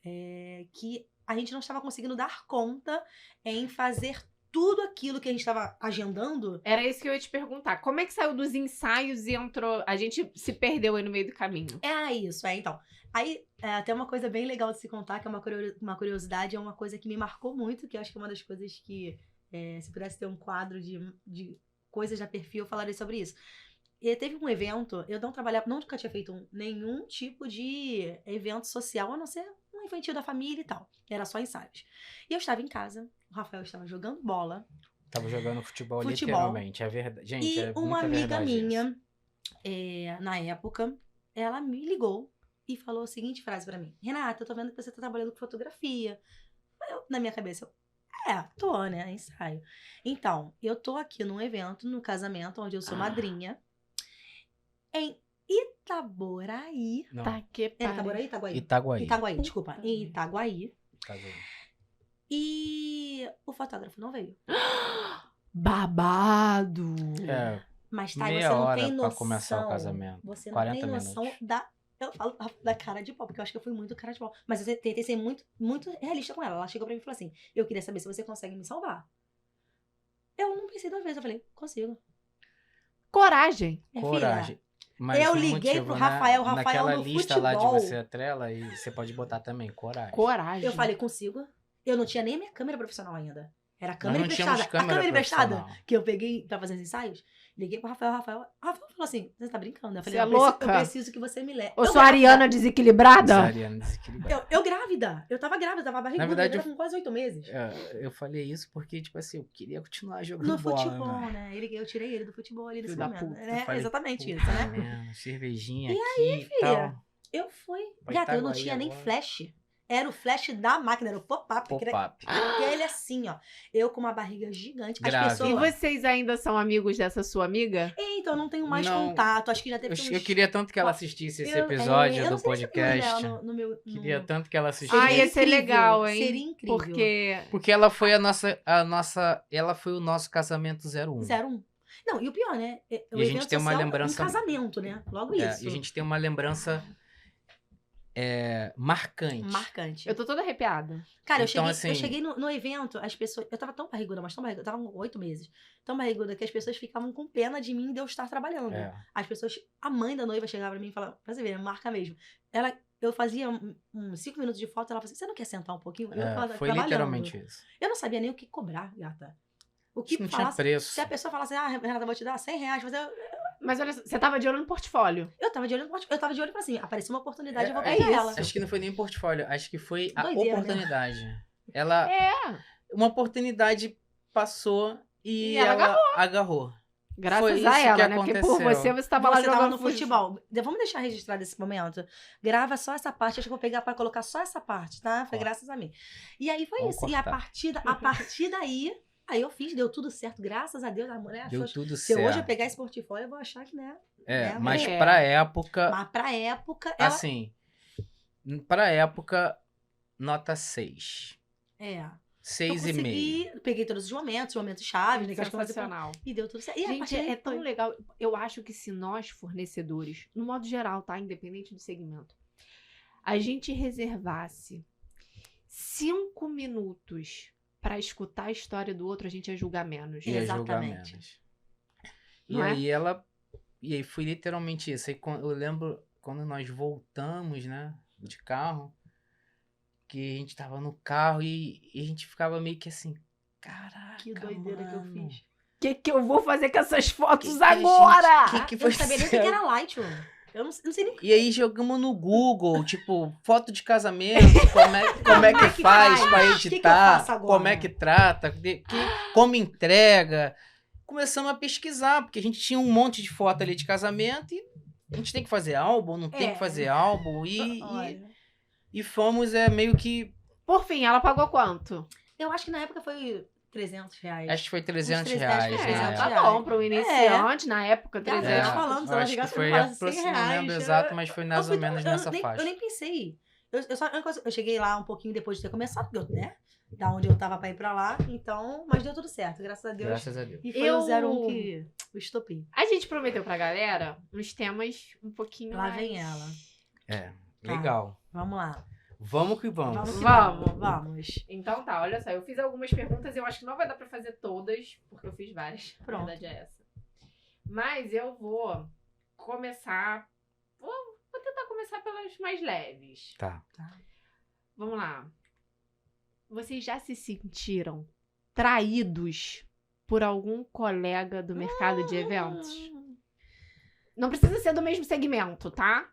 que a gente não estava conseguindo dar conta em fazer tudo aquilo que a gente estava agendando.
Era isso que eu ia te perguntar. Como é que saiu dos ensaios e entrou... A gente se perdeu aí no meio do caminho.
Então. Aí, até uma coisa bem legal de se contar, que é uma curiosidade, é uma coisa que me marcou muito, que eu acho que é uma das coisas que, se pudesse ter um quadro de coisas da Perfil, eu falaria sobre isso. E teve um evento, eu nunca tinha feito nenhum tipo de evento social, a não ser um infantil da família e tal. Era só ensaios. E eu estava em casa, o Rafael estava jogando bola.
Tava jogando futebol. Literalmente, é verdade. Gente,
e uma amiga minha, na época, ela me ligou e falou a seguinte frase pra mim: Renata, eu tô vendo que você tá trabalhando com fotografia. Na minha cabeça, tô, né? Ensaio. Então, eu tô aqui num evento, no casamento, onde eu sou madrinha, em Itaboraí.
Não.
Itaguaí, desculpa. Em Itaguaí. E o fotógrafo não veio.
Babado!
Mas você não tem noção.
Pra começar o casamento.
Você não tem noção eu falo da cara de pau, porque eu acho que eu fui muito cara de pau. Mas eu tentei ser muito, muito realista com ela. Ela chegou pra mim e falou assim: eu queria saber se você consegue me salvar. Eu não pensei 2 vezes. Eu falei: consigo.
Coragem.
Coragem.
Mas eu liguei pro Rafael. Rafael
naquela
no
lista
futebol.
lá de você atrela, e você pode botar também coragem.
Eu falei: consigo. Eu não tinha nem a minha câmera profissional ainda. Era a câmera emprestada.
A câmera
emprestada que eu peguei pra fazer os ensaios. Liguei pro Rafael. Rafael falou assim: você tá brincando? Eu falei:
você é louca?
Eu preciso que você me leve.
Eu sou Ariana desequilibrada?
Eu grávida. Eu tava grávida, tava barriguda.
Na verdade,
com quase 8 meses.
Eu falei isso porque, tipo assim, eu queria continuar jogando
no
bola.
No futebol, né? Eu tirei ele do futebol ali nesse momento.
Falei,
exatamente isso, né?
Cervejinha
e
aqui
aí, filha, eu fui. Gata, eu não tinha nem flash. Era o flash da máquina, era o pop-up.
Pop-up.
Aquele assim, ó. Eu com uma barriga gigante.
Grávida.
As pessoas...
E vocês ainda são amigos dessa sua amiga?
Então, eu não tenho mais
Não.
contato. Acho que já teve
Eu queria tanto que ela assistisse esse
eu
episódio
não
do
sei se eu tenho
podcast.
dela no meu...
Queria tanto que ela assistisse.
Ah,
Seria
ia ser
incrível,
legal, hein?
seria incrível.
Porque
Ela foi ela foi o nosso casamento 01.
01. Não, e o pior, né? O
E a gente
evento
tem uma
social,
lembrança-
um casamento, né? Logo isso.
E a gente tem uma lembrança marcante.
Marcante.
eu tô toda arrepiada.
Cara,
Então,
eu
assim-
cheguei no evento, as pessoas... Eu tava tão barriguda, mas tão barriguda. Eu tava com 8 meses. Tão barriguda que as pessoas ficavam com pena de mim de eu estar trabalhando.
É.
As pessoas... A mãe da noiva chegava pra mim e falava... Pra você ver, marca mesmo. Eu fazia 5 minutos de foto, ela falava assim, você não quer sentar um pouquinho? Eu falava,
Foi
trabalhando.
literalmente isso.
Eu não sabia nem o que cobrar, gata. O que
Isso não tinha
falasse...
preço.
Se a pessoa falasse, Renata, vou te dar R$100, mas
Mas olha, você tava de olho no portfólio.
eu tava de olho pra assim, apareceu uma oportunidade, eu vou
É
pegar
isso.
ela.
Acho que não foi nem portfólio, acho que foi a
Doideira, né?
oportunidade. Ela,
É.
uma oportunidade passou e
E ela
agarrou.
Graças
Foi
a
isso
ela,
que
né? Porque por
aconteceu.
você tava lá
Você tava
jogando
no futebol. Vamos deixar registrado esse momento. Grava só essa parte. Acho que eu vou pegar pra colocar só essa parte, tá? Foi
Ó.
graças a mim. E aí foi
Vamos
isso. E a
cortar.
partir daí, aí eu fiz, deu tudo certo. Graças a Deus, a mulher
Deu
achou.
tudo
Se
certo.
hoje eu pegar esse portfólio, eu vou achar que, né?
Mas
É.
pra época,
Mas pra época, ela...
assim, pra época, nota 6.
Eu
6,5.
consegui, peguei todos os momentos chaves, né? Que acho que eu fazer pra-
Sensacional.
E deu tudo certo. E a
Gente,
partir daí
é tão
foi.
legal. Eu acho que se nós, fornecedores, no modo geral, tá? Independente do segmento, a gente reservasse 5 minutos pra escutar a história do outro, a gente ia julgar menos.
Ia julgar
Exatamente.
menos. E
Não é?
aí foi literalmente isso. Aí, eu lembro quando nós voltamos, né, de carro, que a gente tava no carro e a gente ficava meio que assim, caraca,
Que doideira que eu
mano.
fiz.
O que eu vou fazer com essas fotos
Que a gente-
agora?
que
Eu
foi
não sabia nem o que
certo?
era Lightroom. Eu não sei nem.
E aí jogamos no Google, tipo, foto de casamento, como é que faz
faz?
pra
Que eu
editar,
faço agora?
como é que trata, como entrega. Começamos a pesquisar, porque a gente tinha um monte de foto ali de casamento e a gente tem que fazer álbum, não tem
É.
que fazer álbum.
Olha,
E fomos meio que,
Por fim, ela pagou quanto?
eu acho que na época foi R$300.
acho que foi 300
Uns
reais.
300
né?
reais.
tá bom, para um iniciante, na época,
Galera,
300.
te falando, se
eu
ela
acho que
chegasse
foi
pra falar R$100.
não lembro exato, mas foi mais ou menos nessa faixa.
Eu nem pensei. Eu cheguei lá um pouquinho depois de ter começado, né? Da onde eu tava pra ir pra lá. Então, mas deu tudo certo, graças a Deus.
Graças a Deus.
E foi o 01 que o estopim.
A gente prometeu pra galera uns temas um pouquinho
Lá
mais...
vem ela.
É,
Tá.
legal.
Vamos lá.
Vamos que vamos.
Vamos. que
Vamos.
Vamos.
Então tá, olha só, eu fiz algumas perguntas, eu acho que não vai dar pra fazer todas, porque eu fiz várias.
Pronto.
A verdade é essa. Mas eu vou começar... Vou tentar começar pelas mais leves.
Tá.
Vamos lá. Vocês já se sentiram traídos por algum colega do mercado de eventos? Não precisa ser do mesmo segmento, tá?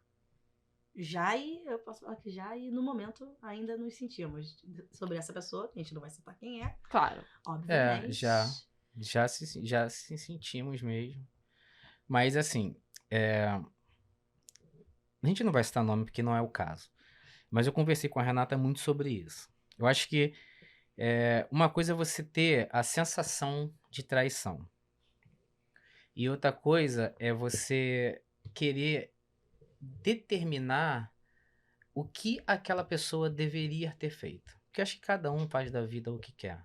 Eu posso falar que e no momento ainda nos sentimos sobre essa pessoa, a gente não vai citar quem é,
Claro.
obviamente.
Já se sentimos mesmo. Mas assim, a gente não vai citar nome porque não é o caso. Mas eu conversei com a Renata muito sobre isso. Eu acho que uma coisa é você ter a sensação de traição. E outra coisa é você querer determinar o que aquela pessoa deveria ter feito. Porque eu acho que cada um faz da vida o que quer.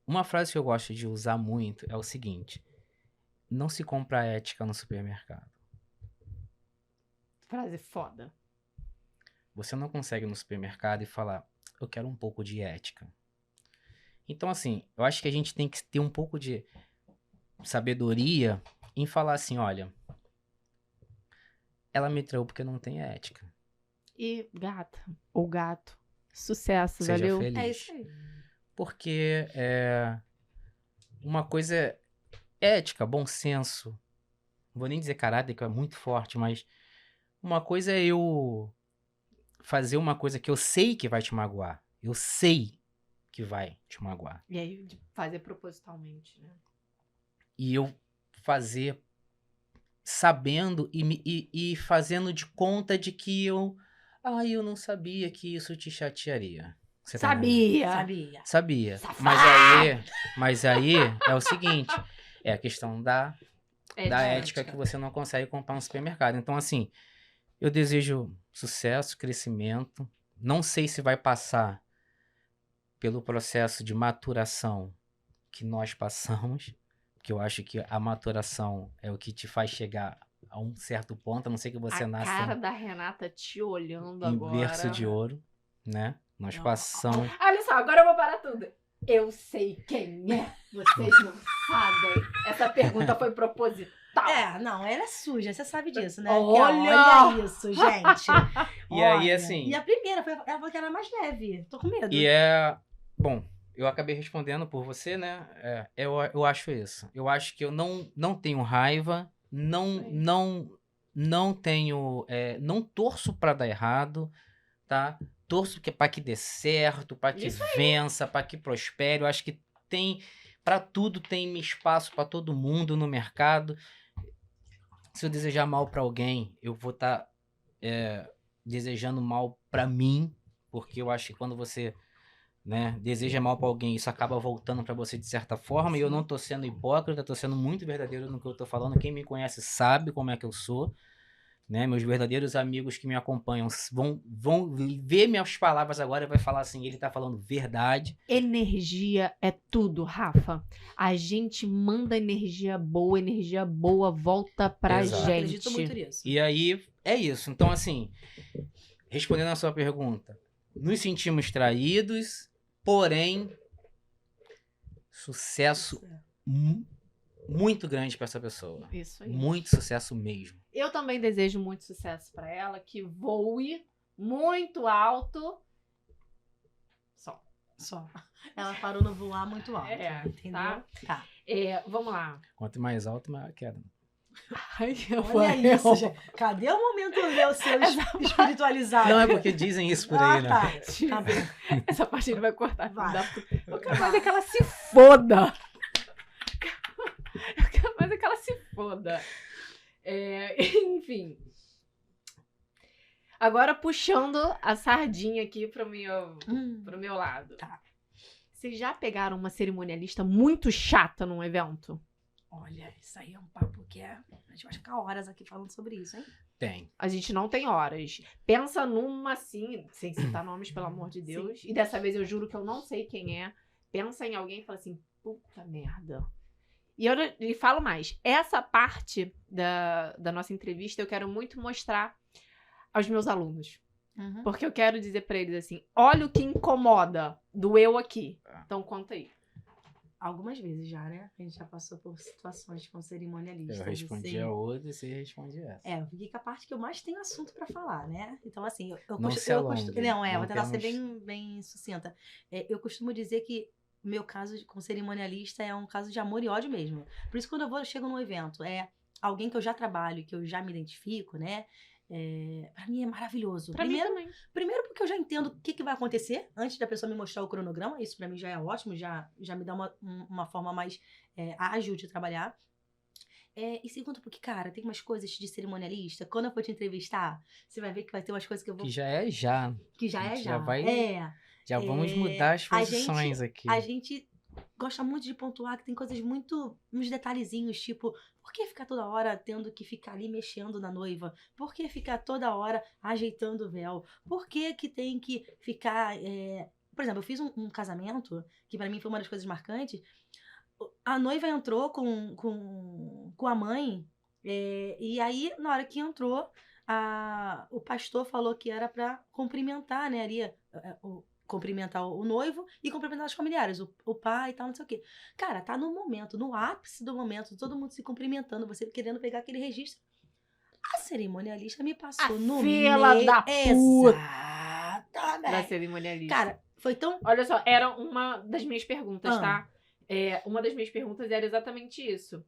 Uma frase que eu gosto de usar muito é o seguinte: não se compra ética no supermercado.
Frase foda.
Você não consegue ir no supermercado e falar, eu quero um pouco de ética. Então, assim, eu acho que a gente tem que ter um pouco de sabedoria em falar assim, olha, ela me traiu porque não tem ética.
E gata, ou gato, sucesso,
Seja
valeu?
feliz.
É isso aí.
Porque uma coisa é ética, bom senso. Não vou nem dizer caráter, que é muito forte, mas uma coisa é eu fazer uma coisa que eu sei que vai te magoar. Eu sei que vai te magoar.
E aí, de fazer propositalmente, né?
E eu fazer sabendo e fazendo de conta de que eu Eu não sabia que isso te chatearia. Você
Sabia.
Sabia. Mas aí é o seguinte, é a questão da ética que você não consegue comprar no supermercado. Então, assim, eu desejo sucesso, crescimento. Não sei se vai passar pelo processo de maturação que nós passamos, porque eu acho que a maturação é o que te faz chegar a um certo ponto, a não ser que você nasça...
A cara da Renata te olhando
em
agora.
berço de ouro, né? Nós passamos...
Olha só, agora eu vou parar tudo. Eu sei quem é. Vocês não sabem. Essa pergunta foi proposital.
Não, ela é suja, você sabe disso, né?
Olha
isso, gente.
E aí, assim...
E a primeira, ela falou que era mais leve. Tô com medo.
Bom, eu acabei respondendo por você, né? Eu acho isso. Eu acho que eu não tenho raiva, não tenho... não torço pra dar errado, tá? Torço pra que dê certo, pra que vença, pra que prospere. Eu acho que pra tudo tem espaço pra todo mundo no mercado. Se eu desejar mal pra alguém, eu vou estar desejando mal pra mim, porque eu acho que quando você, né, deseja mal pra alguém, isso acaba voltando pra você de certa forma. Sim. E eu não tô sendo hipócrita, tô sendo muito verdadeiro no que eu tô falando. Quem me conhece sabe como é que eu sou. Né, meus verdadeiros amigos que me acompanham vão ver minhas palavras agora e vai falar assim, ele tá falando verdade.
Energia é tudo, Rafa. A gente manda energia boa volta pra
Exato.
gente.
Eu acredito muito nisso.
E aí, é isso. Então, assim, respondendo a sua pergunta, nos sentimos traídos, porém, sucesso muito grande pra essa pessoa.
Isso aí.
Muito sucesso mesmo.
Eu também desejo muito sucesso pra ela, que voe muito alto.
Só. Ela parou no voar muito alto. Entendeu?
Tá. Vamos lá.
Quanto mais alto, maior a queda.
Ai, olha isso, gente. Cadê o momento meu seu espiritualizado?
Não, é porque dizem isso por aí, né?
Tá bom. Essa parte ele vai cortar. Eu quero mais é que ela se foda. Eu quero mais é que ela se foda. Enfim. Agora puxando a sardinha aqui pro meu lado.
Tá.
Vocês já pegaram uma cerimonialista muito chata num evento?
Olha, isso aí é um papo que a gente vai ficar horas aqui falando sobre isso, hein?
Tem.
A gente não tem horas. Pensa numa assim, sem citar nomes, pelo amor de Deus. Sim. E dessa vez eu juro que eu não sei quem é. Pensa em alguém e fala assim, puta merda. E falo mais, essa parte da nossa entrevista eu quero muito mostrar aos meus alunos. Uhum. Porque eu quero dizer pra eles assim, olha o que incomoda do eu aqui. Então conta aí.
Algumas vezes já, né? A gente já passou por situações com cerimonialistas.
Eu respondi a outra e você responde essa.
Eu fiquei com a parte que eu mais tenho assunto pra falar, né? Então, assim,
vou
tentar ser bem sucinta. Eu costumo dizer que meu caso com cerimonialista é um caso de amor e ódio mesmo. Por isso, quando eu chego num evento, alguém que eu já trabalho, que eu já me identifico, né? Pra mim é maravilhoso.
Pra mim também.
Primeiro porque eu já entendo o que vai acontecer antes da pessoa me mostrar o cronograma. Isso pra mim já é ótimo, já me dá uma forma mais ágil de trabalhar. E segundo porque, cara, tem umas coisas de cerimonialista. Quando eu for te entrevistar, você vai ver que vai ter umas coisas que eu vou...
Que já é já.
Que já é já.
Já vai... Já vamos mudar as posições aqui.
A gente gosta muito de pontuar que tem coisas uns detalhezinhos, tipo, por que ficar toda hora tendo que ficar ali mexendo na noiva? Por que ficar toda hora ajeitando o véu? Por que tem que ficar... Por exemplo, eu fiz um casamento, que pra mim foi uma das coisas marcantes. A noiva entrou com a mãe, e aí, na hora que entrou, o pastor falou que era pra cumprimentar, né, ali, cumprimentar o noivo e cumprimentar os familiares, o pai e tal, não sei o quê. Cara, tá no ápice do momento, todo mundo se cumprimentando, você querendo pegar aquele registro. A cerimonialista me passou no meio.
Fila da puta!
Exatamente.
Da cerimonialista.
Cara, foi tão...
Olha só, era uma das minhas perguntas, tá? Uma das minhas perguntas era exatamente isso.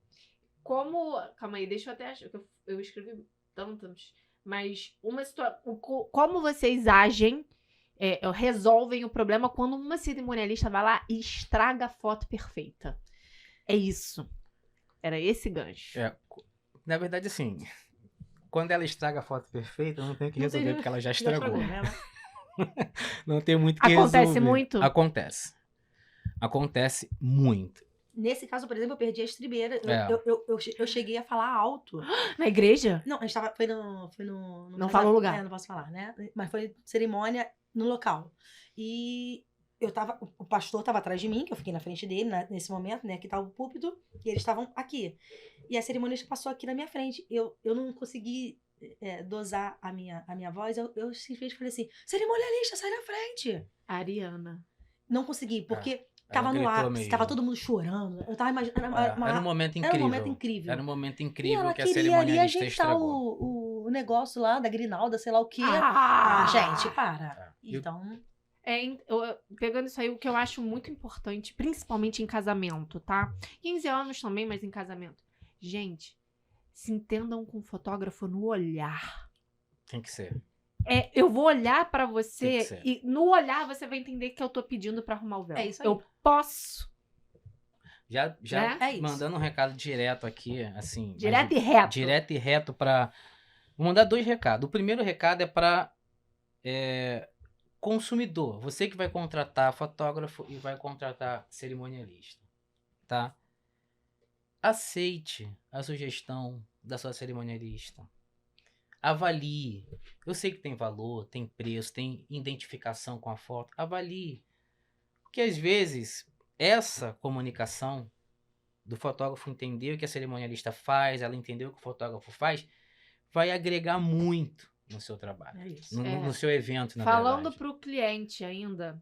Calma aí, deixa eu até achar, que eu escrevi tantos, mas como vocês agem, resolvem o problema quando uma cerimonialista vai lá e estraga a foto perfeita. É isso. Era esse gancho.
Na verdade, assim, quando ela estraga a foto perfeita, não tem o que resolver, porque ela já estragou.
né?
Não tem muito o que
Acontece
resolver.
muito?
Acontece muito.
Nesse caso, por exemplo, eu perdi a estribeira. Eu cheguei a falar alto.
Na igreja?
Não, a gente tava. Foi no
Não fala o lugar.
Não posso falar, né? Mas foi cerimônia no local. E o pastor tava atrás de mim, que eu fiquei na frente dele nesse momento, né? Aqui tá o púlpito, e eles estavam aqui. E a cerimonialista passou aqui na minha frente. Eu não consegui dosar a minha voz. Eu simplesmente falei assim: cerimonialista, sai da frente!
Ariana.
Não consegui, porque tava no ar, tava todo mundo chorando. Eu tava imaginando.
Era um momento incrível.
Era um momento incrível.
Era um momento incrível
ela
que a cerimonialista
estragou. O negócio lá da Grinalda, sei lá o quê. Gente, para. Então.
Pegando isso aí, o que eu acho muito importante, principalmente em casamento, tá? 15 anos também, mas em casamento. Gente, se entendam com o fotógrafo no olhar.
Tem que ser.
Eu vou olhar pra você e no olhar você vai entender que eu tô pedindo pra arrumar o véu.
É isso aí.
Eu posso.
Já
né?
Mandando um recado direto aqui, assim.
Direto e reto.
Direto e reto pra... Vou mandar 2 recados. O primeiro recado é pra consumidor. Você que vai contratar fotógrafo e vai contratar cerimonialista, tá? Aceite a sugestão da sua cerimonialista. Avalie. Eu sei que tem valor, tem preço, tem identificação com a foto. Avalie. Porque às vezes essa comunicação do fotógrafo entender o que a cerimonialista faz, ela entender o que o fotógrafo faz, vai agregar muito no seu trabalho.
É isso.
No seu evento, na
Falando
verdade.
pro cliente ainda,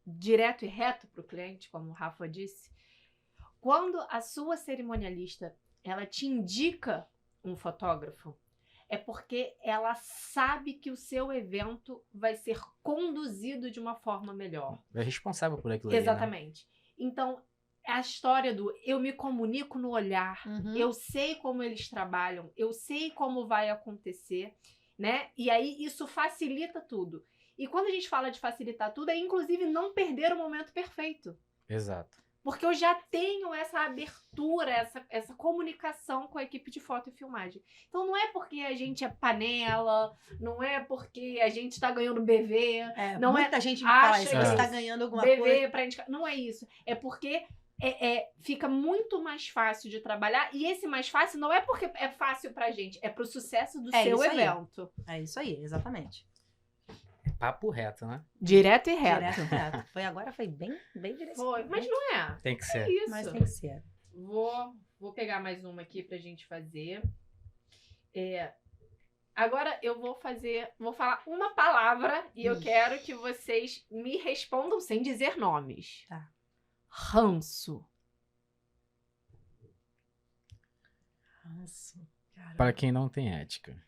direto e reto pro cliente, como o Rafa disse, quando a sua cerimonialista, ela te indica um fotógrafo, é porque ela sabe que o seu evento vai ser conduzido de uma forma melhor.
É responsável por aquilo.
Exatamente. Ali, né? Então, a história do eu me comunico no olhar, eu sei como eles trabalham, eu sei como vai acontecer, né? E aí isso facilita tudo. E quando a gente fala de facilitar tudo, é inclusive não perder o momento perfeito.
Exato.
Porque eu já tenho essa abertura, essa comunicação com a equipe de foto e filmagem. Então não é porque a gente é panela, não é porque a gente tá ganhando BV.
Muita gente fala isso, você tá ganhando alguma coisa.
Pra indicar. Não é isso. É porque fica muito mais fácil de trabalhar. E esse mais fácil não é porque é fácil pra gente, é pro sucesso do seu evento.
É isso aí, exatamente.
Papo reto, né?
Direto e reto.
Direto e reto. Foi bem direto.
Foi, mas não é.
Tem que ser.
É isso.
Mas tem que ser.
Vou pegar mais uma aqui pra gente fazer. Agora eu vou falar uma palavra e eu quero que vocês me respondam sem dizer nomes.
Tá.
Ranço.
Ranço. Caramba.
Para quem não tem ética.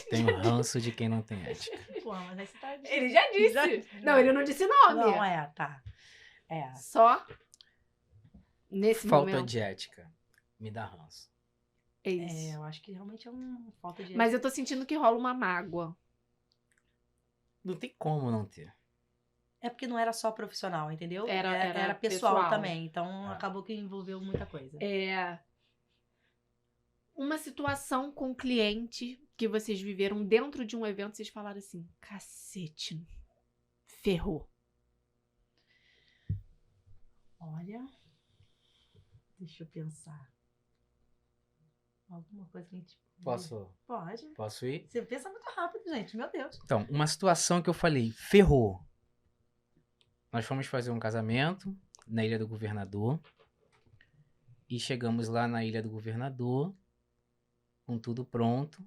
Tem o ranço de quem não tem ética.
Pô, mas aí você tá...
Ele já disse. Não, ele não disse nome.
Não, tá.
Só nesse momento.
Falta de ética. Me dá ranço.
É isso.
Eu acho que realmente é uma falta de ética.
Mas eu tô sentindo que rola uma mágoa.
Não tem como não ter.
É porque não era só profissional, entendeu?
Era
pessoal também. Então acabou que envolveu muita coisa.
Uma situação com o cliente que vocês viveram dentro de um evento, vocês falaram assim, cacete, ferrou.
Olha, deixa eu pensar. Alguma coisa que a gente...
Posso?
Pode.
Posso ir?
Você pensa muito rápido, gente, meu Deus.
Então, uma situação que eu falei, ferrou. Nós fomos fazer um casamento na Ilha do Governador. E chegamos lá na Ilha do Governador, com tudo pronto.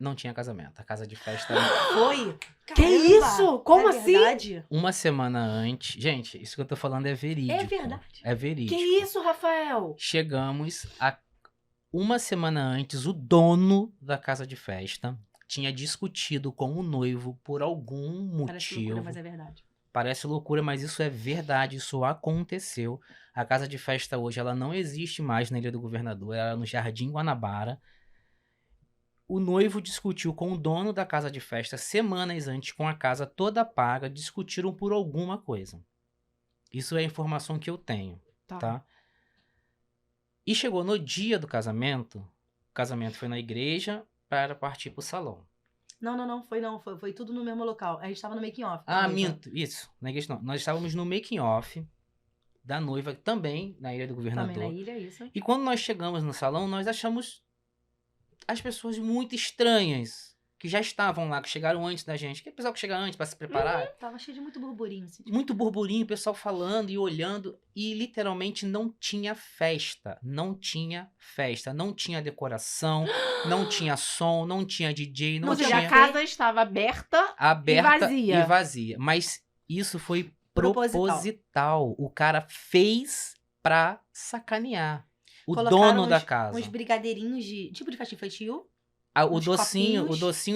Não tinha casamento. A casa de festa...
Foi?
Que isso? Como assim?
Verdade?
Uma semana antes... Gente, isso que eu tô falando é verídico.
É verdade.
É verídico.
Que isso, Rafael?
Chegamos uma semana antes, o dono da casa de festa tinha discutido com o noivo por algum motivo.
Parece loucura, mas é verdade.
Parece loucura, mas isso é verdade, isso aconteceu. A casa de festa hoje, ela não existe mais na Ilha do Governador, ela é no Jardim Guanabara. O noivo discutiu com o dono da casa de festa semanas antes, com a casa toda paga, discutiram por alguma coisa. Isso é a informação que eu tenho, tá? E chegou no dia do casamento, o casamento foi na igreja para partir pro salão.
Não, foi tudo no mesmo local. A gente tava no making off.
Minto, isso, na igreja não. Nós estávamos no making off da noiva, também na Ilha do Governador.
Também na ilha, isso.
E quando nós chegamos no salão, nós achamos as pessoas muito estranhas, que já estavam lá, que chegaram antes da gente. Que pessoal que chega antes para se preparar.
Tava cheio de muito burburinho. Assim, tipo...
Muito burburinho, o pessoal falando e olhando. E literalmente não tinha festa. Não tinha festa. Não tinha decoração, não tinha som, não tinha DJ, não tinha...
A casa estava aberta e
vazia. Mas isso foi proposital. O cara fez pra sacanear. O dono da casa.
Uns brigadeirinhos de tipo de festa infantil.
O docinho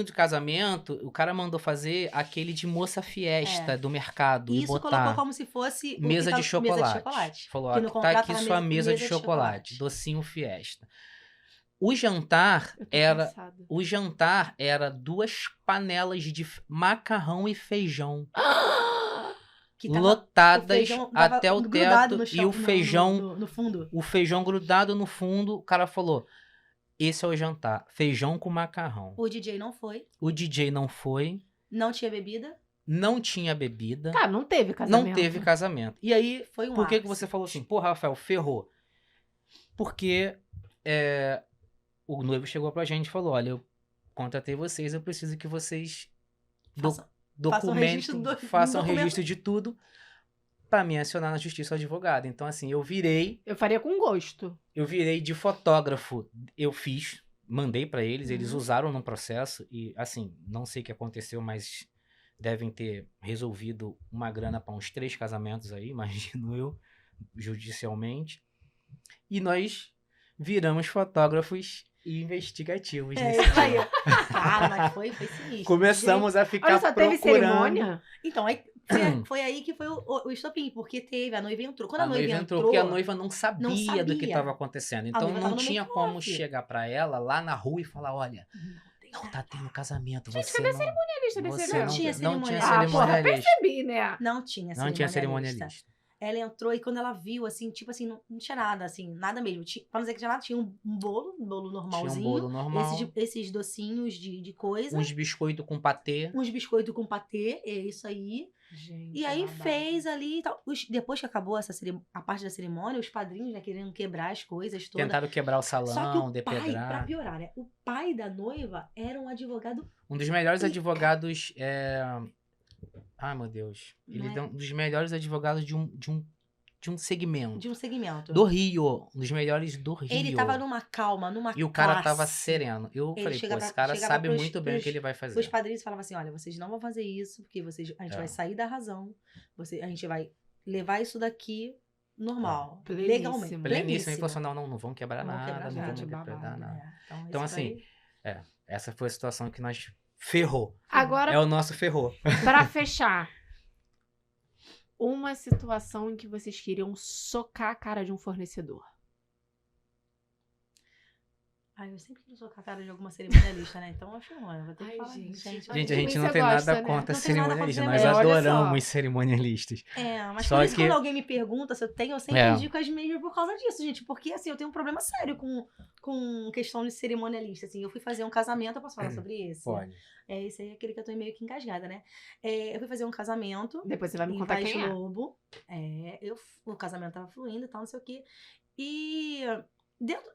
de casamento, o cara mandou fazer aquele de moça fiesta do mercado.
Isso
e botar
colocou como se fosse
mesa de chocolate. Falou, tá aqui sua mesa de chocolate. Docinho fiesta. O jantar era 2 panelas de macarrão e feijão. Lotadas até o teto e o feijão
no fundo.
O feijão grudado no fundo. O cara falou: esse é o jantar, feijão com macarrão.
O DJ não foi.
Não tinha bebida.
Tá, não teve casamento.
E aí, por que você falou assim, pô, Rafael, ferrou? Porque o noivo chegou pra gente e falou, olha, eu contratei vocês, eu preciso que vocês façam registro de tudo pra me acionar na justiça ao advogado. Então, assim, eu faria com gosto. Eu virei de fotógrafo, mandei pra eles, eles usaram no processo e, assim, não sei o que aconteceu, mas devem ter resolvido uma grana pra uns 3 casamentos aí, imagino eu, judicialmente. E nós viramos fotógrafos investigativos nesse dia.
Cara, mas foi sinistro.
Começamos a ficar
Olha só,
procurando.
Teve cerimônia?
Então, aí foi aí que foi o estopim, porque a noiva entrou. Quando
a noiva entrou, porque a noiva não sabia do que estava acontecendo. Então não tinha como chegar pra ela lá na rua e falar, olha, não tá tendo casamento.
Gente, cadê a cerimonialista desse evento?
Não tinha cerimonialista.
Porra, percebi, né?
Não tinha cerimonialista. Ela entrou e quando ela viu, assim, tipo assim, não tinha nada, assim, nada mesmo. Pra não dizer que tinha nada, tinha um bolo normalzinho.
Tinha um bolo normal.
Esses docinhos de coisa.
Uns biscoitos com patê.
É isso aí.
Gente,
e aí fez ali e tal. Depois que acabou a parte da cerimônia, os padrinhos, né, querendo quebrar as coisas todas.
Tentaram quebrar o salão,
Só que
depedrar.
Pra piorar, né? O pai da noiva era um advogado.
Um dos melhores advogados. Ai, meu Deus. Ele é um dos melhores advogados de um segmento.
De um segmento.
Do Rio. Um dos melhores do Rio.
Ele tava numa calma, numa classe.
E o cara tava sereno. Eu falei, pô, esse cara sabe muito bem o que ele vai fazer.
Os padrinhos falavam assim, olha, vocês não vão fazer isso, porque a gente vai sair da razão. A gente vai levar isso daqui normal. Legalmente.
Pleníssimo. Ele falou assim, não vão quebrar nada, não vamos quebrar nada. Então assim, essa foi a situação que nós... Ferrou.
Agora,
é o nosso ferrou.
Pra fechar, uma situação em que vocês queriam socar a cara de um fornecedor.
Eu sempre quis socar a cara de alguma cerimonialista, né? Então, acho que não. Vou ter que falar.
Gente, a gente não tem nada contra cerimonialista. Nós adoramos cerimonialistas.
Mas por isso, quando alguém me pergunta se eu tenho, eu sempre indico as mesmas por causa disso, gente. Porque, assim, eu tenho um problema sério com questão de cerimonialista, assim. Eu fui fazer um casamento, eu posso falar sobre esse?
Pode.
Esse aí é aquele que eu tô meio que engasgada, né? Eu fui fazer um casamento.
Depois você vai me contar quem
Lobo. O casamento tava fluindo e tal, não sei o quê. E...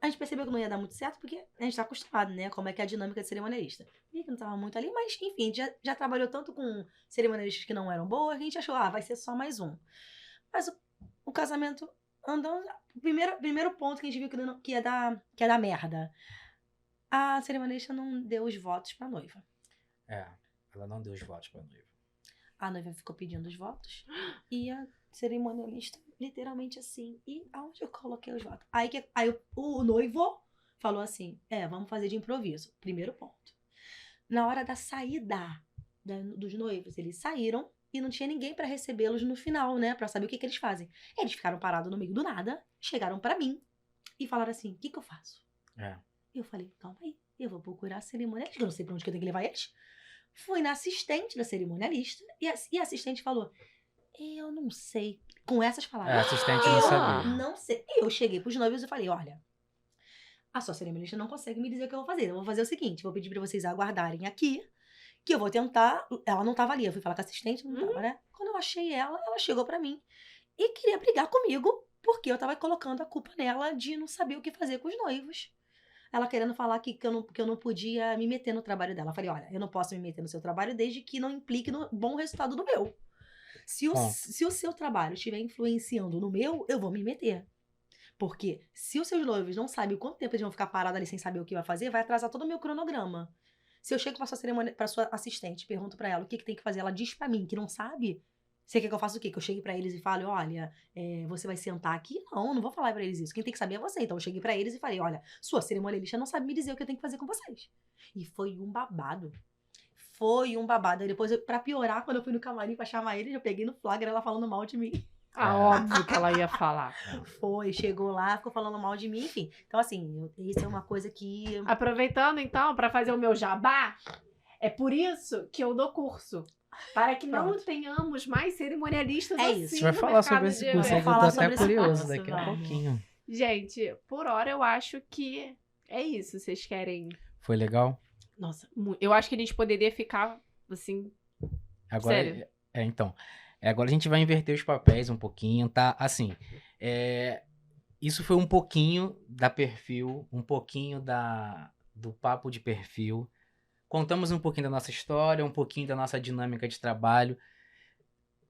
a gente percebeu que não ia dar muito certo, porque a gente tá acostumado, né? Como é que é a dinâmica de cerimonialista. Vi que não tava muito ali, mas enfim, já trabalhou tanto com cerimonialistas que não eram boas, que a gente achou, vai ser só mais um. Mas o casamento andou... Primeiro ponto que a gente viu que ia dar merda. A cerimonialista não deu os votos pra noiva.
Ela não deu os votos pra noiva.
A noiva ficou pedindo os votos e a cerimonialista, literalmente assim, e aonde eu coloquei os votos? Aí o noivo falou assim, vamos fazer de improviso. Primeiro ponto. Na hora da saída dos noivos, eles saíram e não tinha ninguém pra recebê-los no final, né? Pra saber o que eles fazem. Eles ficaram parados no meio do nada, chegaram pra mim e falaram assim, o que eu faço? Eu falei, calma aí, eu vou procurar a cerimonialista, eu não sei pra onde que eu tenho que levar eles. Fui na assistente da cerimonialista e a assistente falou, eu não sei Com essas palavras.
Assistente não sabia.
Não sei. Eu cheguei pros noivos e falei, olha, a sua cerimonialista não consegue me dizer o que eu vou fazer. Eu vou fazer o seguinte, vou pedir pra vocês aguardarem aqui, que eu vou tentar... Ela não tava ali, eu fui falar com a assistente, não tava, né? Quando eu achei ela chegou pra mim e queria brigar comigo, porque eu tava colocando a culpa nela de não saber o que fazer com os noivos. Ela querendo falar que eu não podia me meter no trabalho dela. Eu falei, olha, eu não posso me meter no seu trabalho desde que não implique no bom resultado do meu. Se o seu trabalho estiver influenciando no meu, eu vou me meter. Porque se os seus noivos não sabem quanto tempo eles vão ficar parados ali sem saber o que vai fazer, vai atrasar todo o meu cronograma. Se eu chego pra sua assistente, pergunto pra ela o que tem que fazer, ela diz pra mim que não sabe, você quer que eu faça o quê? Que eu chegue pra eles e fale, olha, você vai sentar aqui? Não vou falar pra eles isso. Quem tem que saber é você. Então eu cheguei pra eles e falei, olha, sua cerimonialista não sabe me dizer o que eu tenho que fazer com vocês. E foi um babado. Foi um babado. Aí depois, pra piorar, quando eu fui no camarim pra chamar eles, eu peguei no flagra ela falando mal de mim.
Óbvio que ela ia falar.
Foi, chegou lá, ficou falando mal de mim, enfim. Então, assim, isso é uma coisa que...
Aproveitando, então, pra fazer o meu jabá, é por isso que eu dou curso. Para que não tenhamos mais cerimonialistas assim.
Você vai falar sobre esse curso, eu tô até curioso daqui a pouquinho.
Gente, por hora eu acho que é isso. Vocês querem...
Foi legal?
Nossa, eu acho que a gente poderia ficar, assim,
agora,
sério.
Então, agora a gente vai inverter os papéis um pouquinho, tá? Assim, isso foi um pouquinho da perfil, um pouquinho do papo de perfil. Contamos um pouquinho da nossa história, um pouquinho da nossa dinâmica de trabalho.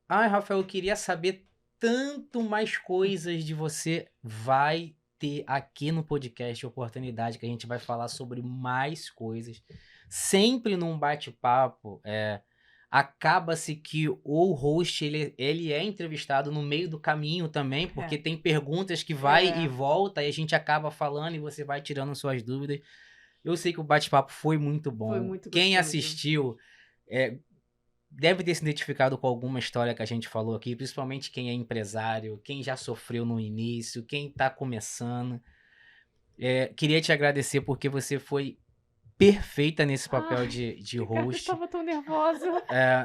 Ai, Rafael, eu queria saber tanto mais coisas de você. Vai ter aqui no podcast a oportunidade que a gente vai falar sobre mais coisas. Sempre num bate-papo, acaba-se que o host, ele é entrevistado no meio do caminho também, porque tem perguntas que vai e volta, e a gente acaba falando e você vai tirando suas dúvidas. Eu sei que o bate-papo foi muito bom.
Foi muito
Quem
gostoso.
assistiu deve ter se identificado com alguma história que a gente falou aqui, principalmente quem é empresário, quem já sofreu no início, quem está começando. Queria te agradecer porque você foi perfeita nesse papel de host.
Eu estava tão nervosa.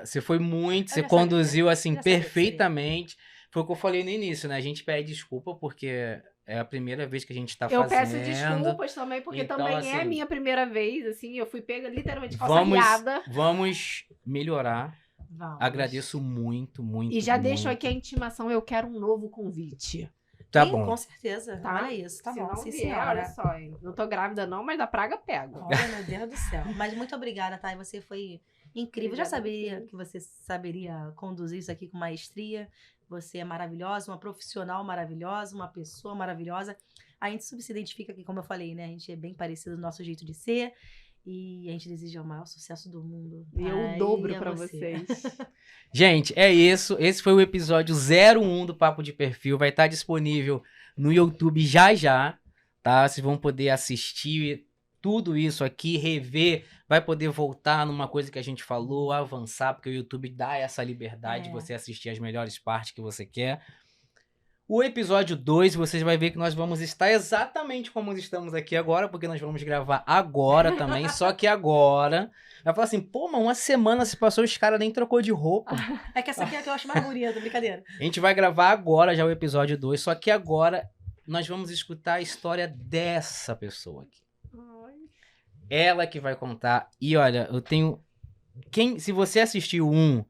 Você foi muito, você conduziu assim perfeitamente. Foi o que eu falei no início, né? A gente pede desculpa porque é a primeira vez que a gente tá fazendo.
Eu peço desculpas também, porque
então,
também
assim,
é a minha primeira vez, assim, eu fui pega literalmente calçada.
Vamos melhorar.
Vamos.
Agradeço muito, muito,
E já
muito.
deixo aqui a intimação, eu quero um novo convite.
Tá
Sim,
bom.
com certeza.
Tá?
Olha isso, tá
Se
bom.
não
Sim,
vier,
senhora.
olha só, hein? Não tô grávida não, mas da praga pego.
Olha, meu Deus do céu. Mas muito obrigada, Thay. Você foi incrível.
Obrigada,
Já sabia que você saberia conduzir isso aqui com maestria. Você é maravilhosa, uma profissional maravilhosa, uma pessoa maravilhosa. A gente se identifica aqui, como eu falei, né? A gente é bem parecido no nosso jeito de ser. E a gente deseja o maior sucesso do mundo.
E eu dobro pra vocês.
Gente, é isso. Esse foi o episódio 01 do Papo de Perfil. Vai estar disponível no YouTube já, tá? Vocês vão poder assistir tudo isso aqui, rever, vai poder voltar numa coisa que a gente falou, avançar, porque o YouTube dá essa liberdade de você assistir as melhores partes que você quer. O episódio 2, vocês vão ver que nós vamos estar exatamente como estamos aqui agora, porque nós vamos gravar agora também, só que agora... Vai falar assim, pô, mas uma semana se passou, os caras nem trocou de roupa.
É que essa aqui é a que eu acho mais bonita, brincadeira.
A gente vai gravar agora já o episódio 2, só que agora nós vamos escutar a história dessa pessoa aqui. Ela que vai contar. E olha, eu tenho... Se você assistiu o 1...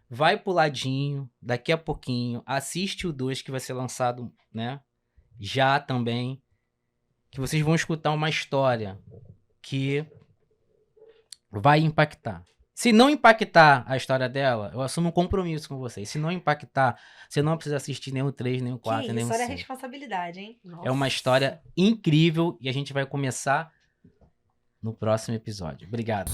vai pro ladinho, daqui a pouquinho, assiste o 2 que vai ser lançado, né, já também, que vocês vão escutar uma história que vai impactar. Se não impactar a história dela, eu assumo um compromisso com vocês. Se não impactar, você não precisa assistir nem o 3, nem o 4, nem o 5.
Isso é responsabilidade, hein?
É uma história incrível e a gente vai começar no próximo episódio. Obrigado.